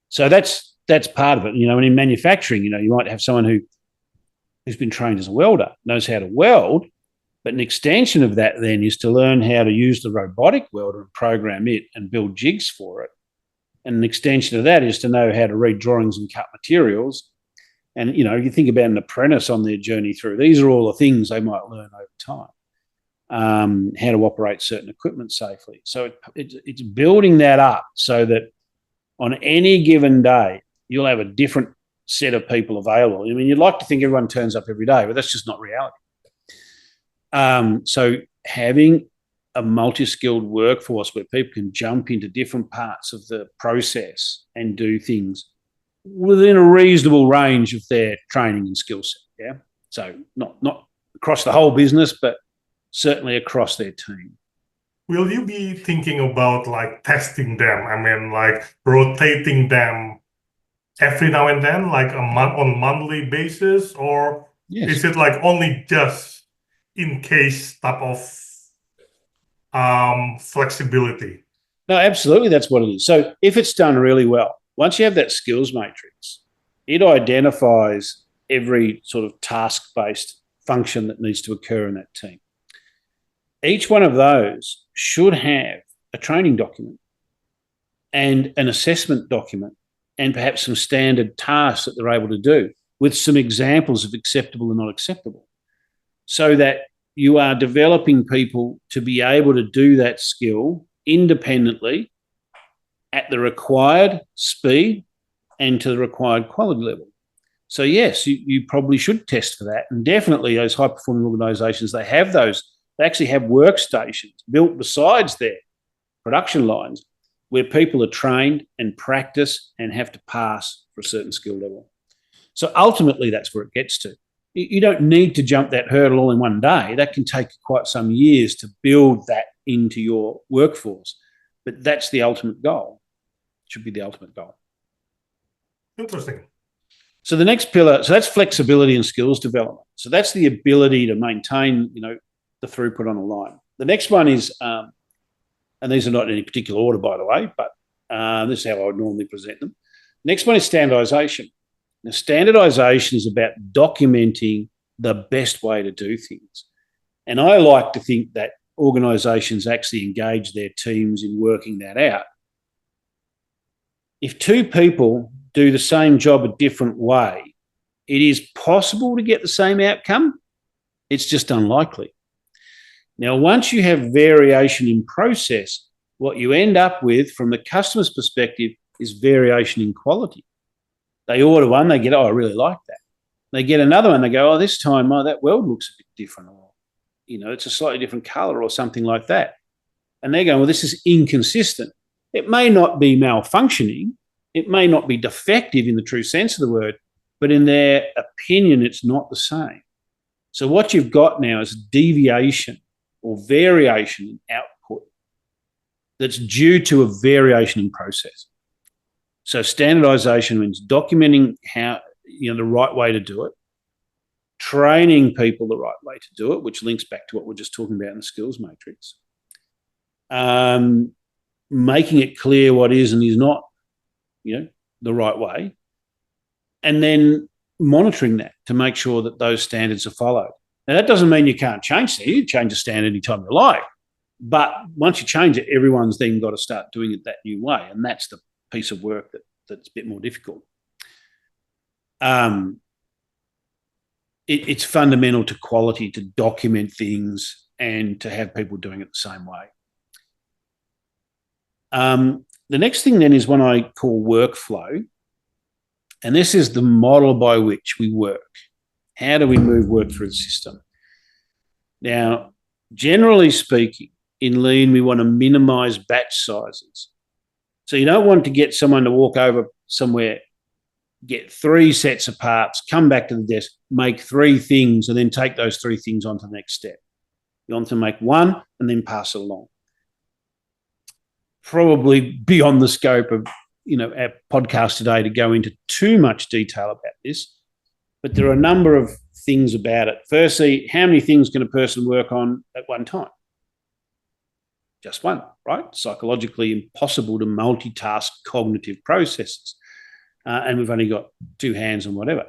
So that's part of it. And in manufacturing, you might have someone who's been trained as a welder, knows how to weld, but an extension of that then is to learn how to use the robotic welder and program it and build jigs for it. And an extension of that is to know how to read drawings and cut materials. And, you think about an apprentice on their journey through, these are all the things they might learn over time. How to operate certain equipment safely. So it's building that up so that on any given day, you'll have a different set of people available. You'd like to think everyone turns up every day, but that's just not reality. So having a multi-skilled workforce where people can jump into different parts of the process and do things within a reasonable range of their training and skill set. Yeah. So not across the whole business, but certainly across their team. Will you be thinking about testing them? Rotating them every now and then, on monthly basis, or Yes. is it only just in case type of flexibility? No, absolutely, that's what it is. So if it's done really well, once you have that skills matrix, it identifies every sort of task-based function that needs to occur in that team. Each one of those should have a training document and an assessment document and perhaps some standard tasks that they're able to do with some examples of acceptable and not acceptable, so that you are developing people to be able to do that skill independently at the required speed and to the required quality level. So yes, you probably should test for that. And definitely those high-performing organisations, they actually have workstations built besides their production lines where people are trained and practice and have to pass for a certain skill level. So ultimately, that's where it gets to. You don't need to jump that hurdle all in one day. That can take quite some years to build that into your workforce. But that's the ultimate goal. It should be the ultimate goal. Interesting. So the next pillar, so that's flexibility and skills development. So that's the ability to maintain, the throughput on a line. The next one is, and these are not in any particular order, by the way, but this is how I would normally present them. Next one is standardization. Now, standardization is about documenting the best way to do things. And I like to think that organizations actually engage their teams in working that out. If two people do the same job a different way, it is possible to get the same outcome. It's just unlikely. Now, once you have variation in process, what you end up with from the customer's perspective is variation in quality. They order one, they get, I really like that. They get another one, they go, this time, that weld looks a bit different, or, it's a slightly different color or something like that. And they're going, this is inconsistent. It may not be malfunctioning, it may not be defective in the true sense of the word, but in their opinion, it's not the same. So what you've got now is deviation or variation in output that's due to a variation in process. So standardization means documenting how, the right way to do it, training people the right way to do it, which links back to what we're just talking about in the skills matrix, making it clear what is and is not, the right way, and then monitoring that to make sure that those standards are followed. Now, that doesn't mean you can't change things. You change the standard anytime you like. But once you change it, everyone's then got to start doing it that new way. And that's the piece of work that's a bit more difficult. It's fundamental to quality to document things and to have people doing it the same way. The next thing then is one I call workflow. And this is the model by which we work. How do we move work through the system? Now, generally speaking, in Lean, we want to minimize batch sizes. So you don't want to get someone to walk over somewhere, get 3 sets of parts, come back to the desk, make 3 things, and then take those 3 things on to the next step. You want to make 1 and then pass it along. Probably beyond the scope of our podcast today to go into too much detail about this, but there are a number of things about it. Firstly, how many things can a person work on at one time? Just one, right? Psychologically impossible to multitask cognitive processes. And we've only got 2 hands and whatever.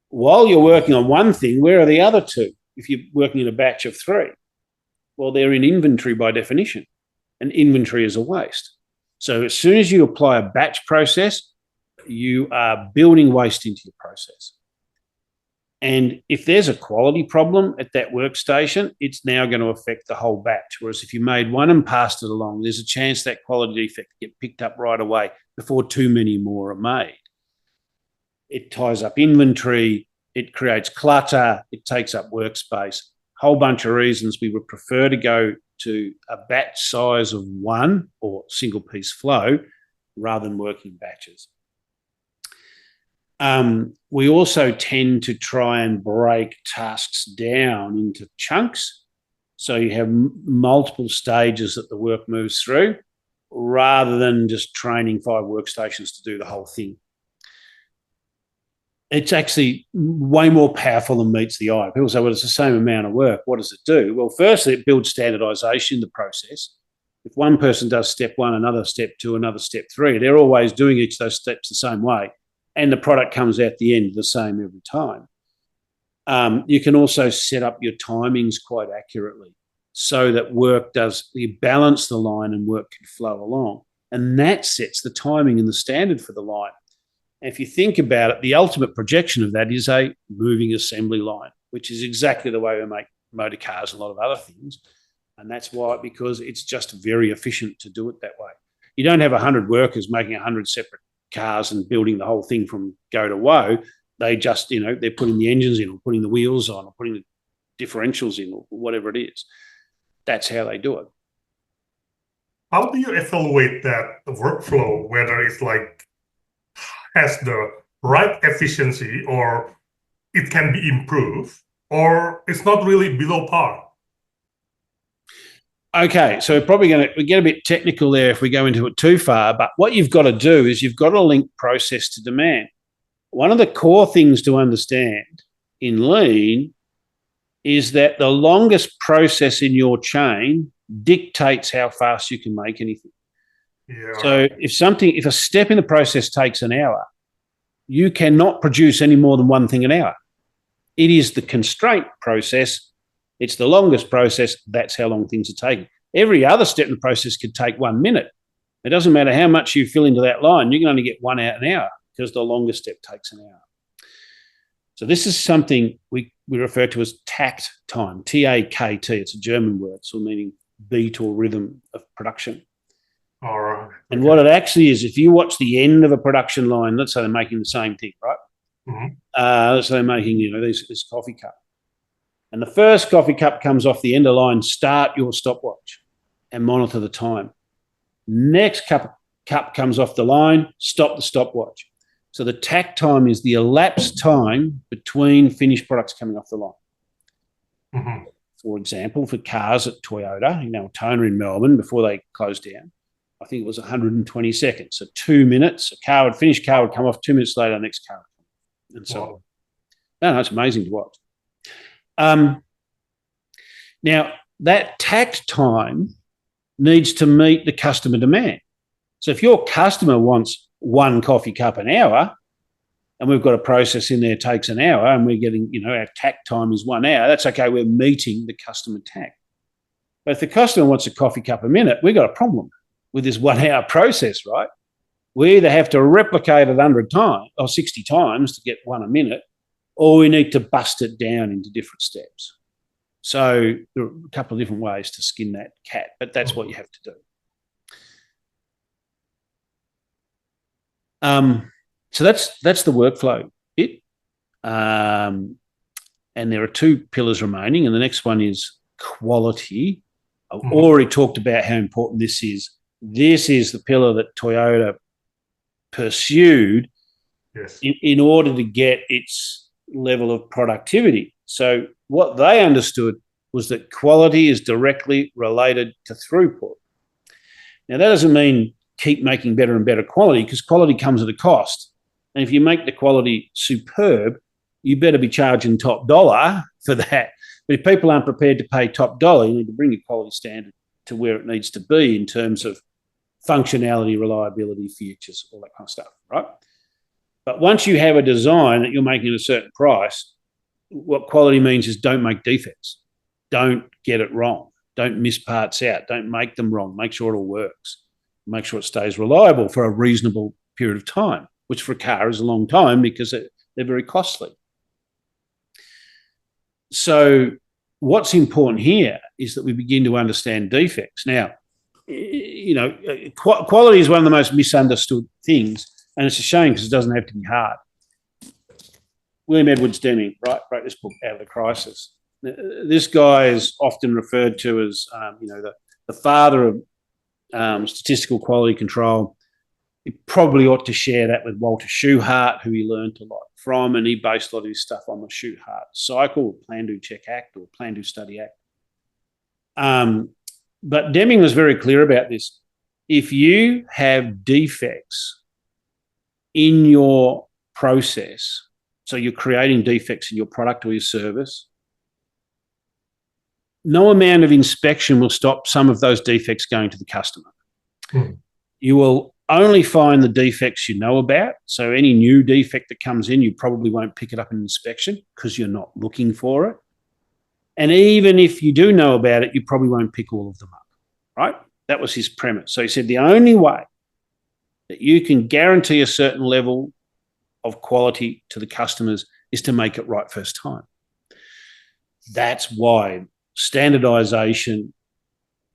While you're working on one thing, where are the other 2? If you're working in a batch of 3, well, they're in inventory by definition, and inventory is a waste. So as soon as you apply a batch process, you are building waste into your process. And if there's a quality problem at that workstation, it's now going to affect the whole batch. Whereas if you made 1 and passed it along, there's a chance that quality defect get picked up right away before too many more are made. It ties up inventory, it creates clutter, it takes up workspace. Whole bunch of reasons we would prefer to go to a batch size of 1 or single piece flow rather than working batches. We also tend to try and break tasks down into chunks. So you have multiple stages that the work moves through rather than just training 5 workstations to do the whole thing. It's actually way more powerful than meets the eye. People say, well, it's the same amount of work. What does it do? Well, firstly, it builds standardization in the process. If one person does step 1, another step 2, another step 3, they're always doing each of those steps the same way. And the product comes out the end the same every time. You can also set up your timings quite accurately so that you balance the line and work can flow along. And that sets the timing and the standard for the line. And if you think about it, the ultimate projection of that is a moving assembly line, which is exactly the way we make motor cars and a lot of other things. And that's why, because it's just very efficient to do it that way. You don't have 100 workers making 100 separate cars and building the whole thing from go to woe. They just, they're putting the engines in or putting the wheels on or putting the differentials in or whatever it is. That's how they do it. How do you evaluate that workflow, whether it's has the right efficiency or it can be improved or it's not really below par? Okay, so we get a bit technical there if we go into it too far, but what you've got to do is you've got to link process to demand. One of the core things to understand in Lean is that the longest process in your chain dictates how fast you can make anything. Yeah. So if a step in the process takes an hour, you cannot produce any more than one thing an hour. It is the constraint process. It's the longest process. That's how long things are taking. Every other step in the process could take 1 minute. It doesn't matter how much you fill into that line. You can only get 1 out an hour because the longest step takes an hour. So this is something we refer to as takt time, T-A-K-T. It's a German word, so meaning beat or rhythm of production. All right. And what it actually is, if you watch the end of a production line, let's say they're making the same thing, right? Mm-hmm. Let's say they're making, this coffee cup. And the first coffee cup comes off the end of the line, start your stopwatch and monitor the time. Next cup comes off the line, stop the stopwatch. So the takt time is the elapsed time between finished products coming off the line. Mm-hmm. For example, for cars at Toyota, Altona in Melbourne, before they closed down, I think it was 120 seconds. So 2 minutes, car would come off, 2 minutes later, the next car would come off, and so on. No, it's amazing to watch. Now, that takt time needs to meet the customer demand. So if your customer wants 1 coffee cup an hour, and we've got a process in there takes an hour and we're getting, our tack time is 1 hour, that's okay. We're meeting the customer tack. But if the customer wants a coffee cup a minute, we've got a problem with this 1 hour process, right? We either have to replicate it 100 times or 60 times to get one a minute, or we need to bust it down into different steps. So there are a couple of different ways to skin that cat, but that's what you have to do. So that's the workflow bit. And there are 2 pillars remaining, and the next one is quality. I've already talked about how important this is. This is the pillar that Toyota pursued in order to get its level of productivity. So what they understood was that quality is directly related to throughput. Now, that doesn't mean keep making better and better quality, because quality comes at a cost. And if you make the quality superb, you better be charging top dollar for that. But if people aren't prepared to pay top dollar, you need to bring your quality standard to where it needs to be in terms of functionality, reliability, features, all that kind of stuff, right? But once you have a design that you're making at a certain price, what quality means is don't make defects. Don't get it wrong. Don't miss parts out. Don't make them wrong. Make sure it all works. Make sure it stays reliable for a reasonable period of time, which for a car is a long time because they're very costly. So what's important here is that we begin to understand defects. Now, quality is one of the most misunderstood things, and it's a shame because it doesn't have to be hard. William Edwards Deming, right, wrote this book, Out of the Crisis. This guy is often referred to as, the father of statistical quality control. He probably ought to share that with Walter Shewhart, who he learned a lot from, and he based a lot of his stuff on the Shewhart cycle, or Plan, Do, Check, Act, or Plan, Do, Study, Act. But Deming was very clear about this. If you have defects in your process, so you're creating defects in your product or your service, no amount of inspection will stop some of those defects going to the customer. You will only find the defects you know about. So any new defect that comes in, you probably won't pick it up in inspection because you're not looking for it. And even if you do know about it, you probably won't pick all of them up, right? That was his premise. So he said the only way that you can guarantee a certain level of quality to the customers is to make it right first time. That's why standardization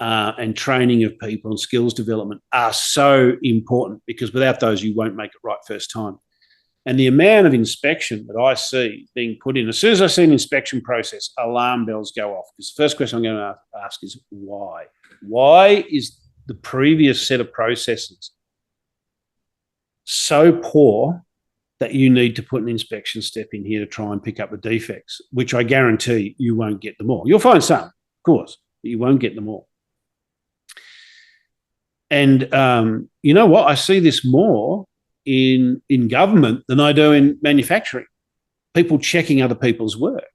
and training of people and skills development are so important, because without those, you won't make it right first time. And the amount of inspection that I see being put in, as soon as I see an inspection process, alarm bells go off. Because the first question I'm going to ask is why? Why is the previous set of processes so poor that you need to put an inspection step in here to try and pick up the defects, which I guarantee you won't get them all. You'll find some, of course, but you won't get them all. And you know what? I see this more in government than I do in manufacturing. People checking other people's work.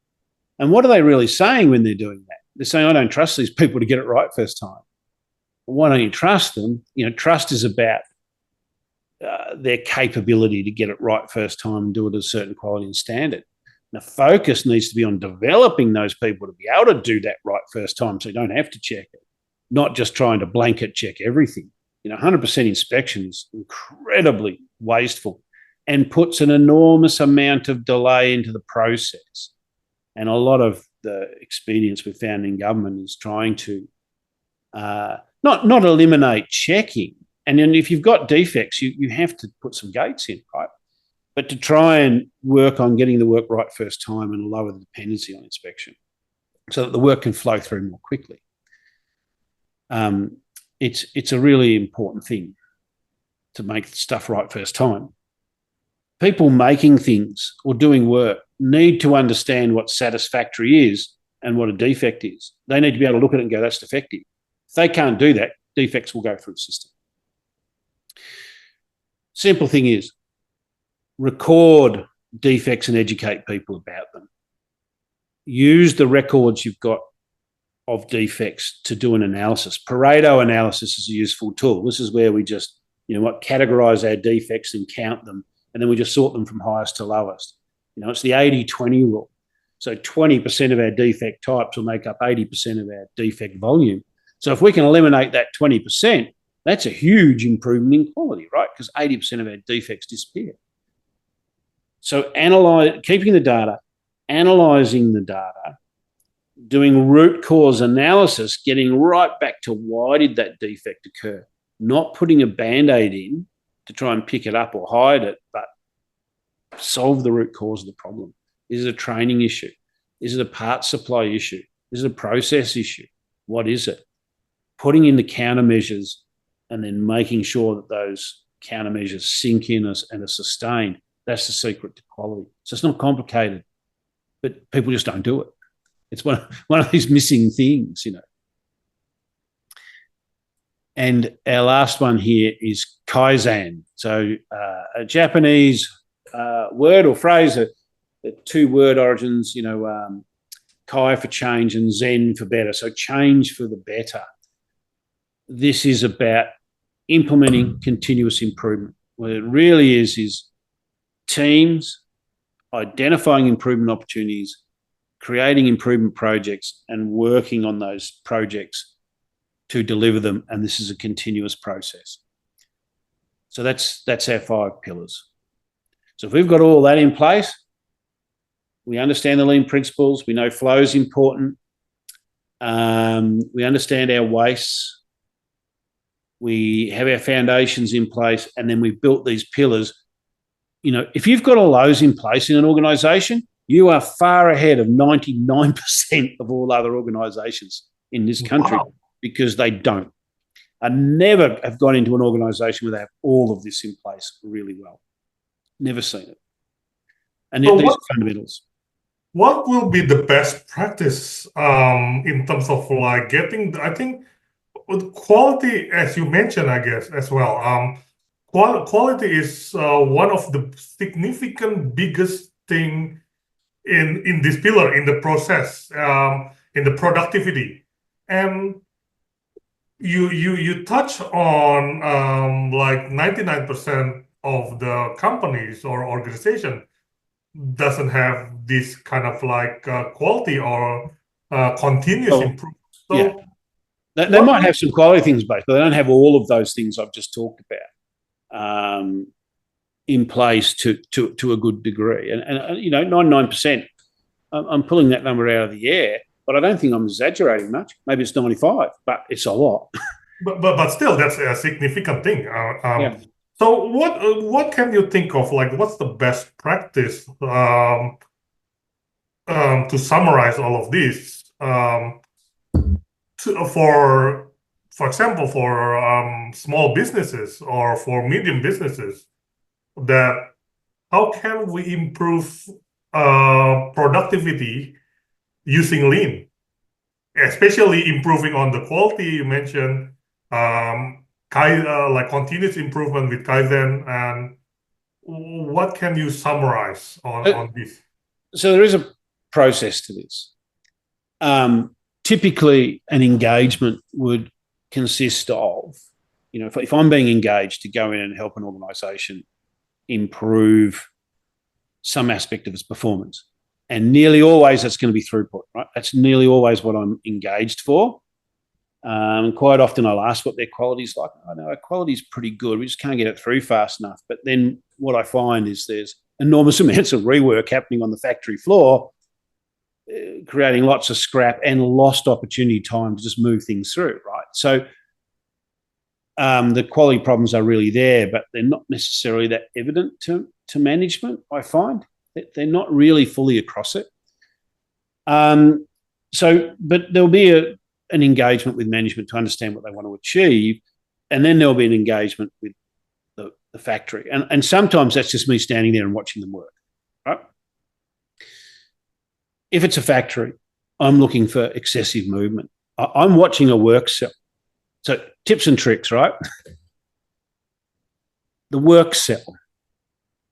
And what are they really saying when they're doing that? They're saying, I don't trust these people to get it right first time. Well, why don't you trust them? Trust is about their capability to get it right first time and do it at a certain quality and standard. The focus needs to be on developing those people to be able to do that right first time, so you don't have to check it, not just trying to blanket check everything. 100% inspection is incredibly wasteful and puts an enormous amount of delay into the process. And a lot of the expedience we've found in government is trying to not eliminate checking. And then if you've got defects, you have to put some gates in, right? But to try and work on getting the work right first time and lower the dependency on inspection so that the work can flow through more quickly. It's a really important thing to make stuff right first time. People making things or doing work need to understand what satisfactory is and what a defect is. They need to be able to look at it and go, that's defective. If they can't do that, defects will go through the system. Simple thing is, record defects and educate people about them. Use the records you've got of defects to do an analysis. Pareto analysis is a useful tool. This is where we just, categorize our defects and count them and then we just sort them from highest to lowest. It's the 80-20 rule. So 20% of our defect types will make up 80% of our defect volume. So if we can eliminate that 20%, that's a huge improvement in quality, right? Because 80% of our defects disappear. So keeping the data, analysing the data, doing root cause analysis, getting right back to why did that defect occur, not putting a Band-Aid in to try and pick it up or hide it, but solve the root cause of the problem. Is it a training issue? Is it a part supply issue? Is it a process issue? What is it? Putting in the countermeasures and then making sure that those countermeasures sink in and are sustained. That's the secret to quality. So it's not complicated, but people just don't do it. It's one of these missing things, And our last one here is Kaizen. So a Japanese word or phrase, a two-word origins, Kai for change and Zen for better. So change for the better. This is about implementing continuous improvement. What it really is teams identifying improvement opportunities, creating improvement projects, and working on those projects to deliver them. And this is a continuous process. So that's our 5 pillars. So if we've got all that in place, we understand the lean principles, we know flow is important, we understand our wastes, we have our foundations in place, and then we've built these pillars. If you've got all those in place in an organisation, you are far ahead of 99% of all other organisations in this country. Wow. Because they don't. I never have gone into an organisation where they have all of this in place really well. Never seen it. And these are fundamentals. What will be the best practice in terms of getting, I think, with quality, as you mentioned, I guess, as well. Quality is one of the significant biggest thing in this pillar, in the process, in the productivity. And you touch on 99% of the companies or organization doesn't have this kind of quality or continuous improvement. So yeah. They might have some quality things, but they don't have all of those things I've just talked about in place to a good degree. And 99%, I'm pulling that number out of the air, but I don't think I'm exaggerating much. Maybe it's 95, but it's a lot. But still, that's a significant thing. Yeah. So what can you think of? What's the best practice to summarize all of this? For example, for small businesses or for medium businesses, that how can we improve productivity using lean, especially improving on the quality you mentioned, continuous improvement with Kaizen, and what can you summarize on this? So there is a process to this. Typically, an engagement would consist of, if I'm being engaged to go in and help an organisation improve some aspect of its performance, and nearly always that's going to be throughput, right? That's nearly always what I'm engaged for. Quite often I'll ask what their quality's like. I know our quality's pretty good. We just can't get it through fast enough. But then what I find is there's enormous amounts of rework happening on the factory floor, creating lots of scrap and lost opportunity time to just move things through, right? So the quality problems are really there, but they're not necessarily that evident to management, I find. They're not really fully across it. But there'll be an engagement with management to understand what they want to achieve, and then there'll be an engagement with the factory. And sometimes that's just me standing there and watching them work, right? If it's a factory, I'm looking for excessive movement. I'm watching a work cell. So tips and tricks, right? The work cell.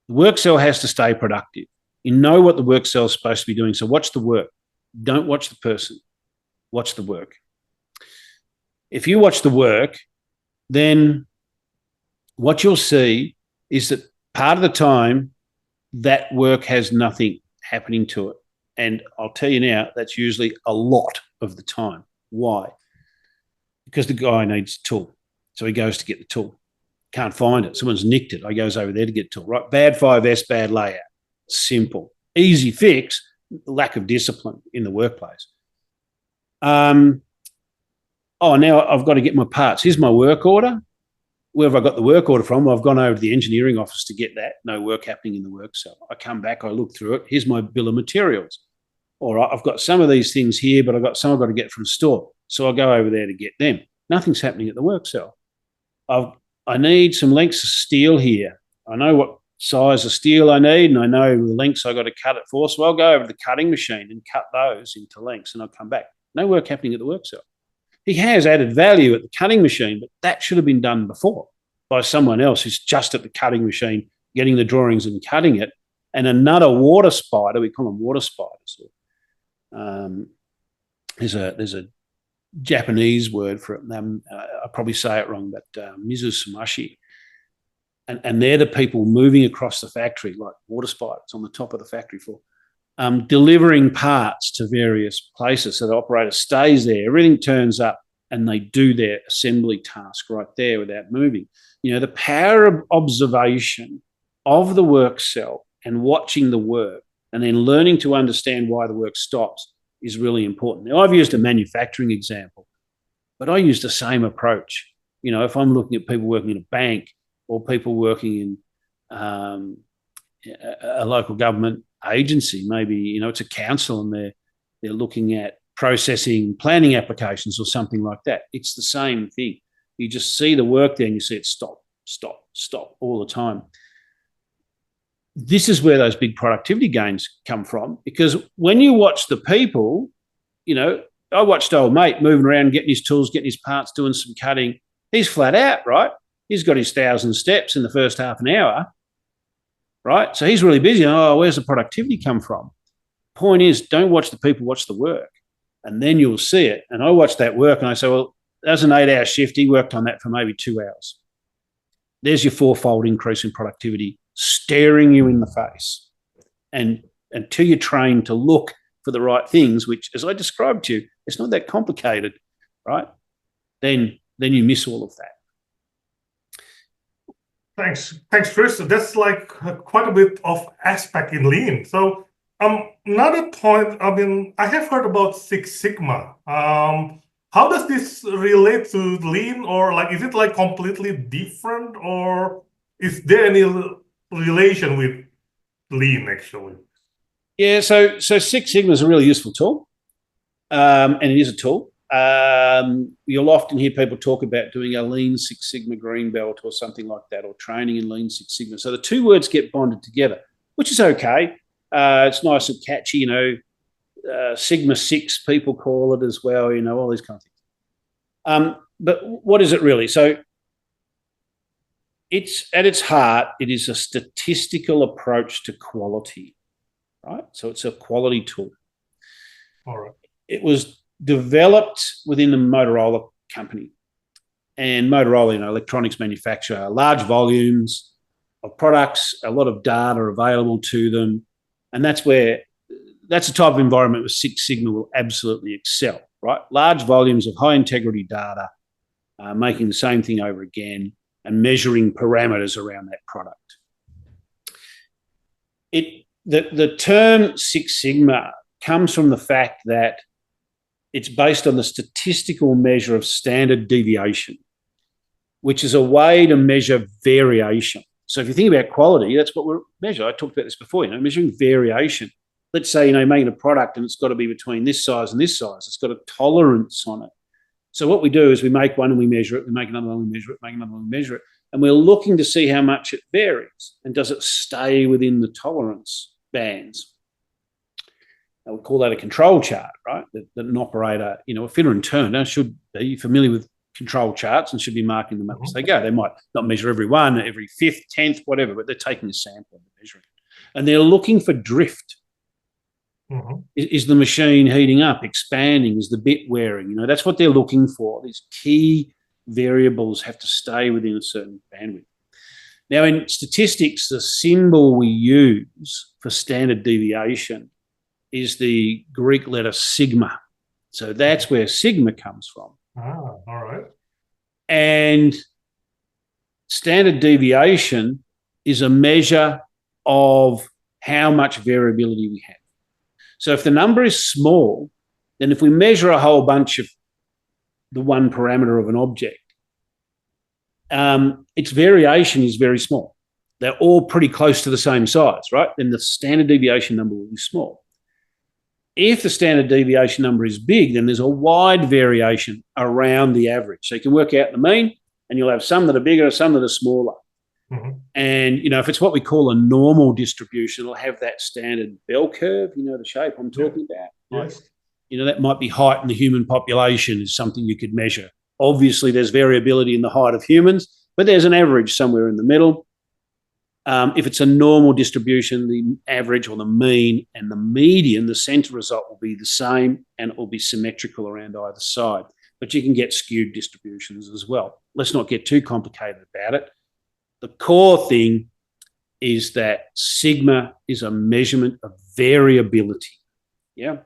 The work cell has to stay productive. You know what the work cell is supposed to be doing, so watch the work. Don't watch the person. Watch the work. If you watch the work, then what you'll see is that part of the time, that work has nothing happening to it. And I'll tell you now, that's usually a lot of the time. Why? Because the guy needs a tool. So he goes to get the tool. Can't find it. Someone's nicked it. I goes over there to get the tool. Right? Bad 5S, bad layout. Simple. Easy fix, lack of discipline in the workplace. Now I've got to get my parts. Here's my work order. Where have I got the work order from? Well, I've gone over to the engineering office to get that. No work happening in the work cell. I come back, I look through it. Here's my bill of materials. All right, I've got some of these things here, but I've got some I've got to get from store. So I'll go over there to get them. Nothing's happening at the work cell. I need some lengths of steel here. I know what size of steel I need, and I know the lengths I've got to cut it for. So I'll go over to the cutting machine and cut those into lengths, and I'll come back. No work happening at the work cell. He has added value at the cutting machine, but that should have been done before by someone else who's just at the cutting machine, getting the drawings and cutting it. And another water spider, we call them water spiders. There's a Japanese word for it. I probably say it wrong, but mizusumashi. And they're the people moving across the factory like water spiders on the top of the factory floor, delivering parts to various places. So the operator stays there, everything turns up, and they do their assembly task right there without moving. You know, the power of observation of the work cell and watching the work and then learning to understand why the work stops is really important. Now, I've used a manufacturing example, but I use the same approach. You know, if I'm looking at people working in a bank or people working in a local government agency, maybe, you know, it's a council and they're looking at processing planning applications or something like that. It's the same thing. You just see the work there and you see it stop, stop, stop all the time. This is where those big productivity gains come from, because when you watch the people, you know, I watched old mate moving around, getting his tools, getting his parts, doing some cutting. He's flat out, right? He's got his 1,000 steps in the first half an hour, right? So he's really busy. Oh, where's the productivity come from? Point is, don't watch the people, watch the work, and then you'll see it. And I watched that work and I say, well, that's an 8-hour shift. He worked on that for maybe 2 hours. There's your 4-fold increase in productivity staring you in the face. And until you're trained to look for the right things, which, as I described to you, it's not that complicated, right? Then you miss all of that. Thanks, Chris. That's like quite a bit of aspect in Lean. So another point, I mean, I have heard about Six Sigma. How does this relate to Lean, or like, is it like completely different, or is there any relation with Lean actually? Yeah, so Six Sigma is a really useful tool, and it is a tool. You'll often hear people talk about doing a Lean Six Sigma green belt or something like that, or training in Lean Six Sigma. So the two words get bonded together, which is okay. It's nice and catchy, you know. Sigma 6, people call it as well, you know, all these kind of things. But what is it really? So it's, at its heart, it is a statistical approach to quality, right? So it's a quality tool. All right. It was developed within the Motorola company. And Motorola, you know, electronics manufacturer, large volumes of products, a lot of data available to them. And that's the type of environment where Six Sigma will absolutely excel, right? Large volumes of high integrity data, making the same thing over again and measuring parameters around that product. The term Six Sigma comes from the fact that it's based on the statistical measure of standard deviation, which is a way to measure variation. So if you think about quality, that's what we're measuring. I talked about this before, you know, measuring variation. Let's say, you know, making a product and it's got to be between this size and this size. It's got a tolerance on it. So what we do is we make one and we measure it, we make another one, we measure it, make another one, we measure it. And we're looking to see how much it varies and does it stay within the tolerance bands. Now, we call that a control chart, right? That an operator, you know, a fitter and turner should be familiar with control charts and should be marking them up as they go. They might not measure every one, every 5th, 10th, whatever, but they're taking a sample and measuring it. And they're looking for drift. Mm-hmm. Is the machine heating up, expanding? Is the bit wearing? You know, that's what they're looking for. These key variables have to stay within a certain bandwidth. Now, in statistics, the symbol we use for standard deviation is the Greek letter sigma. So that's where sigma comes from. All right. And standard deviation is a measure of how much variability we have. So if the number is small, then if we measure a whole bunch of the one parameter of an object, its variation is very small. They're all pretty close to the same size, right? Then the standard deviation number will be small. If the standard deviation number is big, then there's a wide variation around the average. So you can work out the mean, and you'll have some that are bigger, some that are smaller. Mm-hmm. And, if it's what we call a normal distribution, it'll have that standard bell curve, the shape I'm talking about. Yes. That might be height in the human population is something you could measure. Obviously, there's variability in the height of humans, but there's an average somewhere in the middle. If it's a normal distribution, the average or the mean and the median, the centre result will be the same, and it will be symmetrical around either side. But you can get skewed distributions as well. Let's not get too complicated about it. The core thing is that sigma is a measurement of variability. Yeah.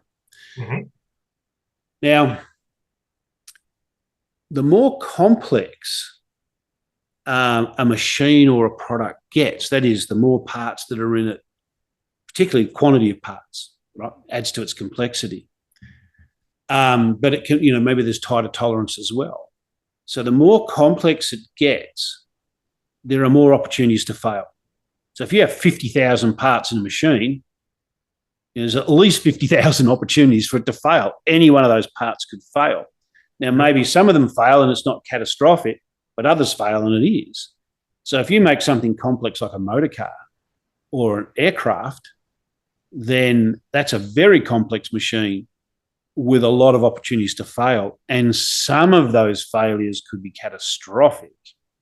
Mm-hmm. Now, the more complex a machine or a product gets, that is, the more parts that are in it, particularly quantity of parts, right, adds to its complexity. But it can, maybe there's tighter tolerance as well. So the more complex it gets, there are more opportunities to fail. So if you have 50,000 parts in a machine, there's at least 50,000 opportunities for it to fail. Any one of those parts could fail. Now, maybe some of them fail and it's not catastrophic, but others fail and it is. So if you make something complex like a motor car or an aircraft, then that's a very complex machine with a lot of opportunities to fail. And some of those failures could be catastrophic,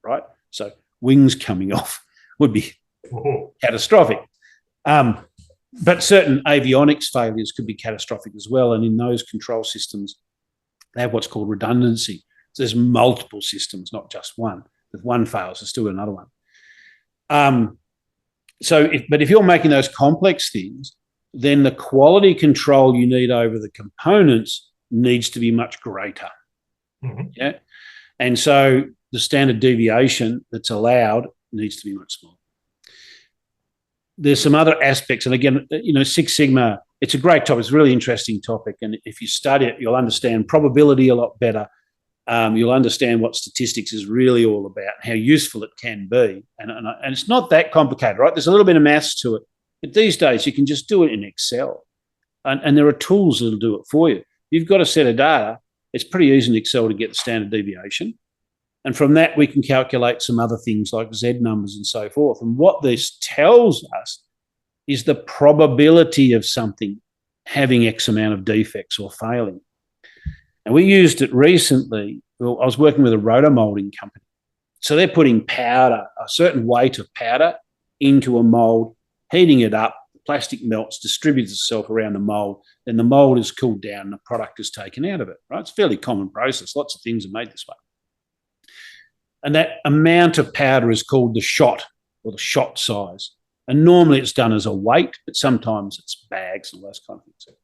right? So wings coming off would be catastrophic. But certain avionics failures could be catastrophic as well. And in those control systems, they have what's called redundancy. So there's multiple systems, not just one. If one fails, there's still another one. But if you're making those complex things, then the quality control you need over the components needs to be much greater. Mm-hmm. Yeah. And so the standard deviation that's allowed needs to be much smaller. There's some other aspects. And again, Six Sigma, it's a great topic. It's a really interesting topic. And if you study it, you'll understand probability a lot better. You'll understand what statistics is really all about, how useful it can be. And it's not that complicated, right? There's a little bit of maths to it. But these days, you can just do it in Excel. And there are tools that'll do it for you. You've got a set of data. It's pretty easy in Excel to get the standard deviation. And from that, we can calculate some other things like Z numbers and so forth. And what this tells us is the probability of something having X amount of defects or failing. And we used it recently. Well, I was working with a rotomolding company. So they're putting powder, a certain weight of powder, into a mold, heating it up, the plastic melts, distributes itself around the mold, then the mold is cooled down and the product is taken out of it, right? It's a fairly common process. Lots of things are made this way. And that amount of powder is called the shot or the shot size. And normally it's done as a weight, but sometimes it's bags and those kind of things.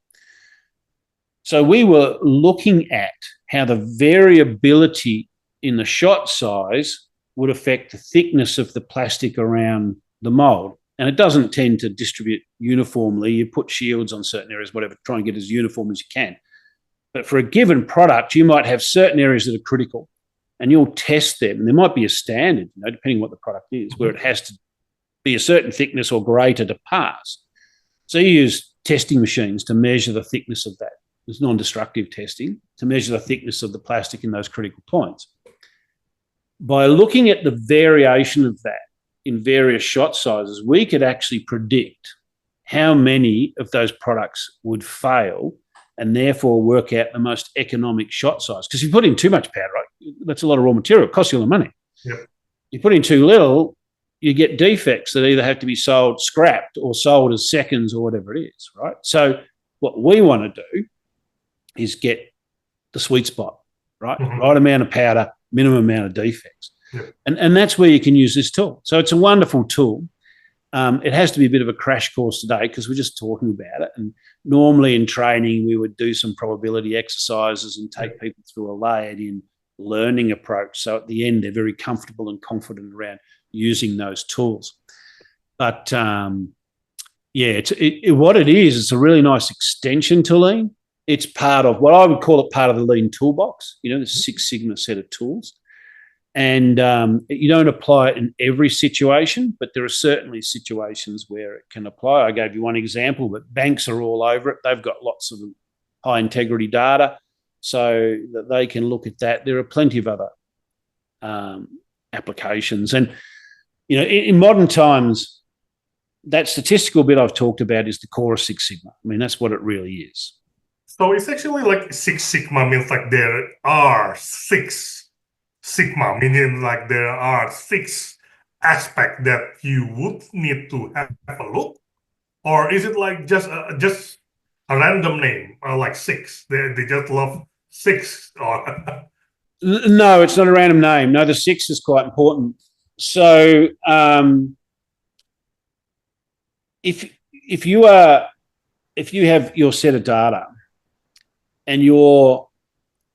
So we were looking at how the variability in the shot size would affect the thickness of the plastic around the mold. And it doesn't tend to distribute uniformly. You put shields on certain areas, whatever, try and get as uniform as you can. But for a given product, you might have certain areas that are critical and you'll test them. And there might be a standard, depending on what the product is, where it has to be a certain thickness or greater to pass. So you use testing machines to measure the thickness of that. It's non-destructive testing to measure the thickness of the plastic in those critical points. By looking at the variation of that in various shot sizes, we could actually predict how many of those products would fail and therefore work out the most economic shot size. Because if you put in too much powder, right, that's a lot of raw material. It costs you a lot of money. Yep. You put in too little, you get defects that either have to be sold scrapped or sold as seconds or whatever it is, right? So what we want to do is get the sweet spot, right? Mm-hmm. Right amount of powder, minimum amount of defects. Yep. And that's where you can use this tool. So it's a wonderful tool. It has to be a bit of a crash course today because we're just talking about it. And normally in training, we would do some probability exercises and take people through a layered in learning approach. So at the end, they're very comfortable and confident around using those tools. But what it is, it's a really nice extension to Lean. It's part of what I would call it part of the Lean toolbox, the Six Sigma set of tools. And you don't apply it in every situation, but there are certainly situations where it can apply. I gave you one example, but banks are all over it. They've got lots of high integrity data so that they can look at that. There are plenty of other applications. And, in modern times, that statistical bit I've talked about is the core of Six Sigma. I mean, that's what it really is. So it's actually like Six Sigma means like there are six Sigma, meaning like there are six aspects that you would need to have a look, or is it like just a random name, like six? They just love six, or No, it's not a random name. No, the six is quite important. So if you have your set of data and your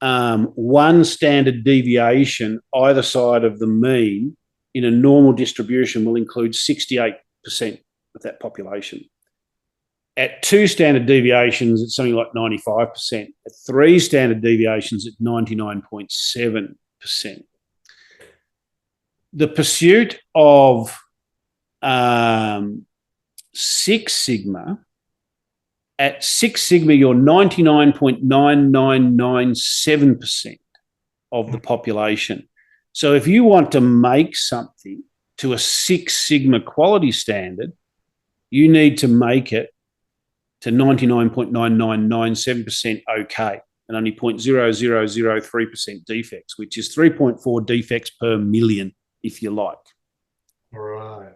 one standard deviation either side of the mean in a normal distribution will include 68% of that population. At two standard deviations, it's something like 95%. At three standard deviations, it's 99.7%. The pursuit of Six Sigma, at Six Sigma, you're 99.9997% of the population. So if you want to make something to a Six Sigma quality standard, you need to make it to 99.9997% okay and only 0.0003% defects, which is 3.4 defects per million, if you like. right.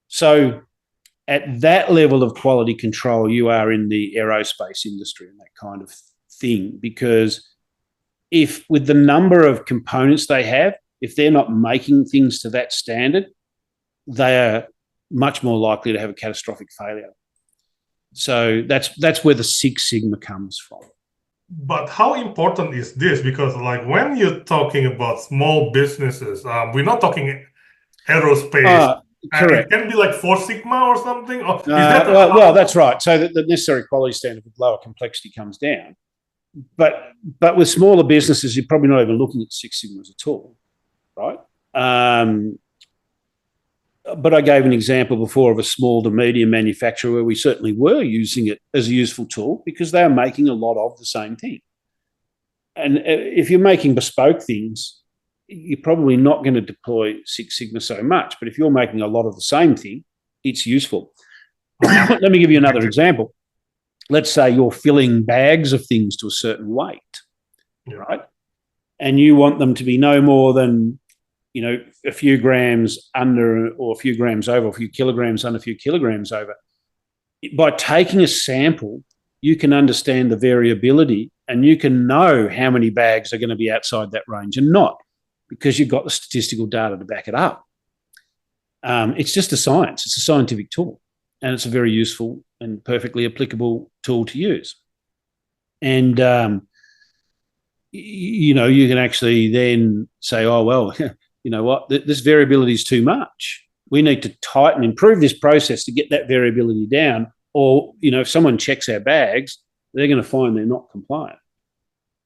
So at that level of quality control, you are in the aerospace industry and that kind of thing, because if with the number of components they have, if they're not making things to that standard, they are much more likely to have a catastrophic failure. So that's where the Six Sigma comes from. But how important is this? Because like when you're talking about small businesses, we're not talking aerospace. Correct. It can be like Four Sigma or something. Or is that well, that's right. So the necessary quality standard with lower complexity comes down. But with smaller businesses, you're probably not even looking at Six Sigmas at all, right? But I gave an example before of a small to medium manufacturer where we certainly were using it as a useful tool because they are making a lot of the same thing. And if you're making bespoke things, you're probably not going to deploy Six Sigma so much. But if you're making a lot of the same thing, it's useful. Let me give you another example. Let's say you're filling bags of things to a certain weight, right? And you want them to be no more than, a few grams under or a few grams over, a few kilograms under, a few kilograms over. By taking a sample, you can understand the variability and you can know how many bags are going to be outside that range and not, because you've got the statistical data to back it up. It's just a science. It's a scientific tool, and it's a very useful and perfectly applicable tool to use. And, you can actually then say, oh, well, you know what, this variability is too much. We need to improve this process to get that variability down. Or, if someone checks our bags, they're going to find they're not compliant.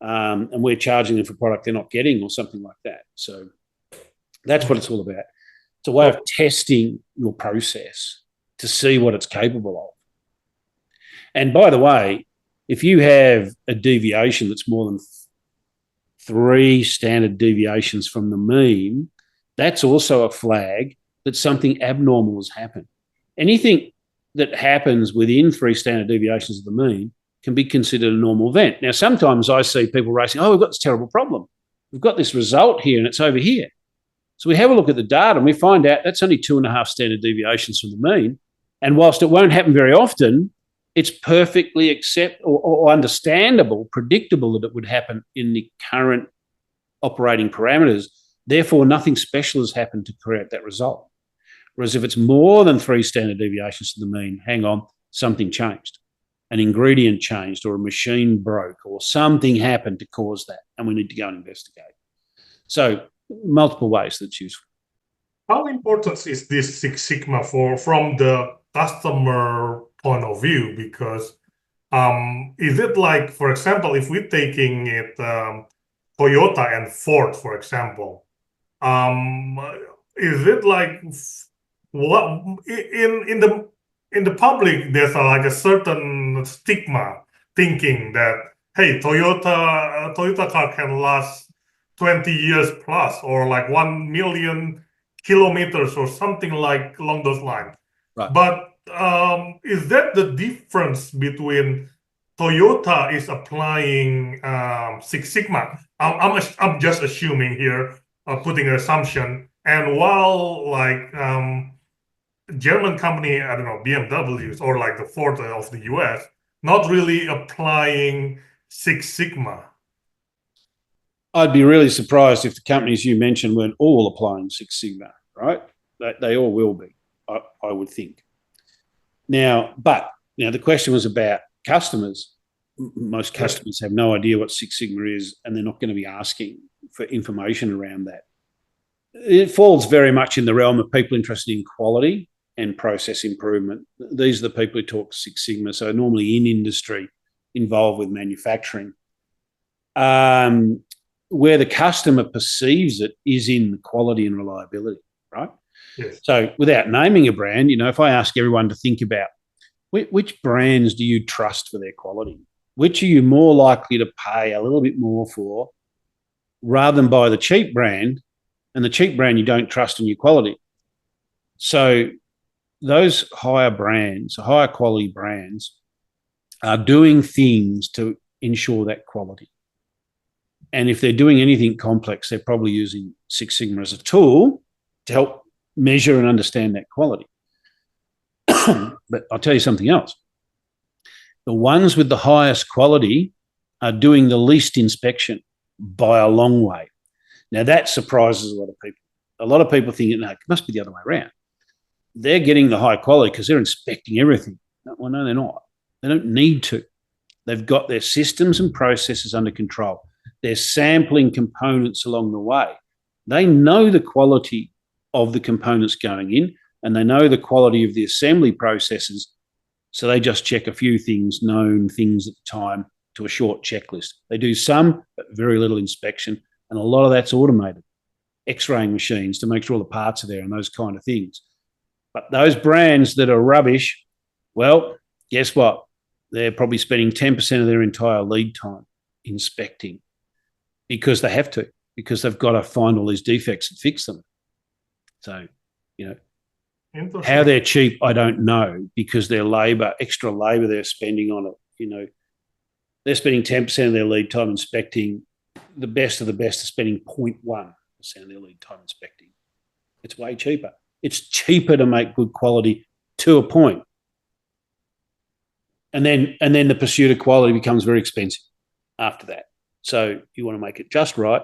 And we're charging them for product they're not getting or something like that. So that's what it's all about. It's a way of testing your process to see what it's capable of. And by the way, if you have a deviation that's more than 3 standard deviations from the mean, that's also a flag that something abnormal has happened. Anything that happens within 3 standard deviations of the mean can be considered a normal event. Now, sometimes I see people racing, oh, we've got this terrible problem. We've got this result here and it's over here. So we have a look at the data and we find out that's only 2.5 standard deviations from the mean. And whilst it won't happen very often, it's perfectly or understandable, predictable that it would happen in the current operating parameters. Therefore, nothing special has happened to create that result. Whereas if it's more than 3 standard deviations to the mean, hang on, something changed. An ingredient changed or a machine broke or something happened to cause that, and we need to go and investigate. So multiple ways that's useful. How important is this Six Sigma from the customer point of view? Because is it like, for example, if we're taking it Toyota and Ford, for example, is it like what in the public there's like a certain stigma thinking that hey, Toyota car can last 20 years plus or like 1 million kilometers or something like along those lines. Right. But is that the difference between Toyota is applying Six Sigma? I'm just assuming here, putting an assumption. And while like German company, I don't know, BMWs or like the Ford of the US, not really applying Six Sigma. I'd be really surprised if the companies you mentioned weren't all applying Six Sigma, right? They all will be, I would think. Now, the question was about customers. Most customers have no idea what Six Sigma is, and they're not going to be asking for information around that. It falls very much in the realm of people interested in quality and process improvement. These are the people who talk Six Sigma, so normally in industry, involved with manufacturing. Where the customer perceives it is in quality and reliability, right? Yes. So without naming a brand, if I ask everyone to think about which brands do you trust for their quality? Which are you more likely to pay a little bit more for rather than buy the cheap brand, and the cheap brand you don't trust in your quality? So those higher quality brands are doing things to ensure that quality. And if they're doing anything complex, they're probably using Six Sigma as a tool to help measure and understand that quality. But I'll tell you something else. The ones with the highest quality are doing the least inspection by a long way. Now, that surprises a lot of people. A lot of people think, no, it must be the other way around. They're getting the high quality because they're inspecting everything. Well, no, they're not. They don't need to. They've got their systems and processes under control. They're sampling components along the way. They know the quality of the components going in, and they know the quality of the assembly processes. So they just check a few things, known things at the time, to a short checklist. They do some, but very little inspection, and a lot of that's automated. X-raying machines to make sure all the parts are there and those kind of things. But those brands that are rubbish, well, guess what? They're probably spending 10% of their entire lead time inspecting because they have to, because they've got to find all these defects and fix them. So, how they're cheap, I don't know, because their extra labor they're spending on it, they're spending 10% of their lead time inspecting. The best of the best are spending 0.1% of their lead time inspecting. It's way cheaper. It's cheaper to make good quality to a point. And then the pursuit of quality becomes very expensive after that. So you want to make it just right.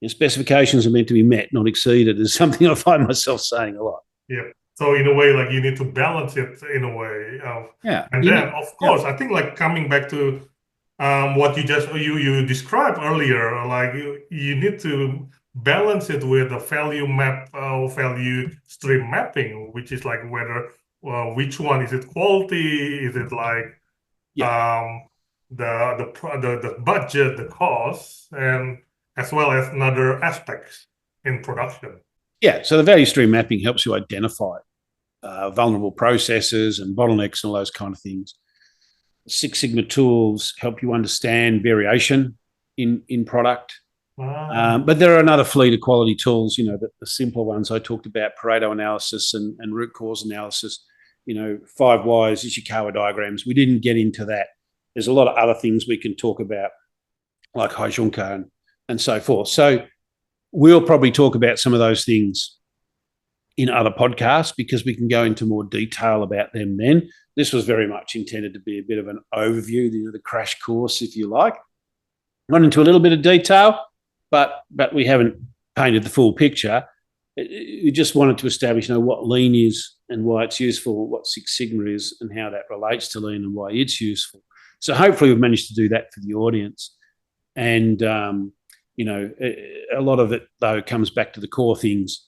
Your specifications are meant to be met, not exceeded, is something I find myself saying a lot. Yeah. So in a way, like you need to balance it in a way. And then, of course, I think like coming back to what you described earlier, like you need to balance it with a value map or value stream mapping, which is like whether which one is it quality, is it like the budget, the cost, and as well as another aspects in production. Yeah, so the value stream mapping helps you identify vulnerable processes and bottlenecks and all those kind of things. Six Sigma tools help you understand variation in product. Wow. But there are another fleet of quality tools, the simpler ones I talked about, Pareto analysis and root cause analysis, 5 whys, Ishikawa diagrams. We didn't get into that. There's a lot of other things we can talk about, like Heijunka and so forth. So we'll probably talk about some of those things in other podcasts because we can go into more detail about them then. This was very much intended to be a bit of an overview, the crash course, if you like. Went into a little bit of detail, but we haven't painted the full picture. We just wanted to establish, what lean is and why it's useful, what Six Sigma is and how that relates to lean and why it's useful. So hopefully we've managed to do that for the audience. And, a lot of it, though, comes back to the core things.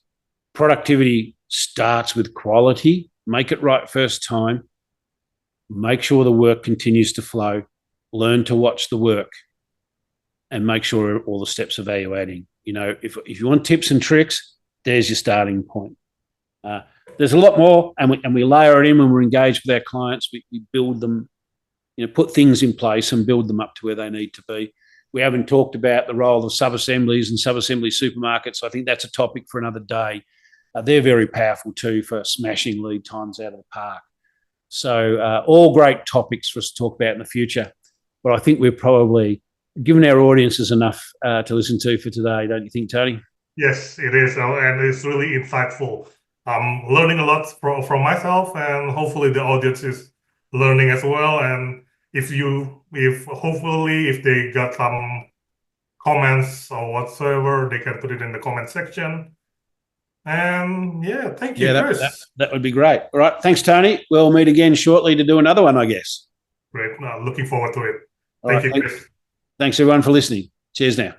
Productivity starts with quality. Make it right first time. Make sure the work continues to flow. Learn to watch the work and make sure all the steps are value adding. If you want tips and tricks, there's your starting point. There's a lot more, and we layer it in when we're engaged with our clients. We build them, put things in place and build them up to where they need to be. We haven't talked about the role of sub-assemblies and sub-assembly supermarkets. I think that's a topic for another day. They're very powerful too for smashing lead times out of the park. So all great topics for us to talk about in the future. But I think we've probably given our audiences enough to listen to for today, don't you think, Tony? Yes, it is, and it's really insightful. I'm learning a lot from myself, and hopefully the audience is learning as well. And if they got some comments or whatsoever, they can put it in the comment section. And yeah, thank you, Chris. That would be great. All right, thanks, Tony. We'll meet again shortly to do another one, I guess. Great. Looking forward to it. Thank you, Chris. Thanks, everyone, for listening. Cheers now.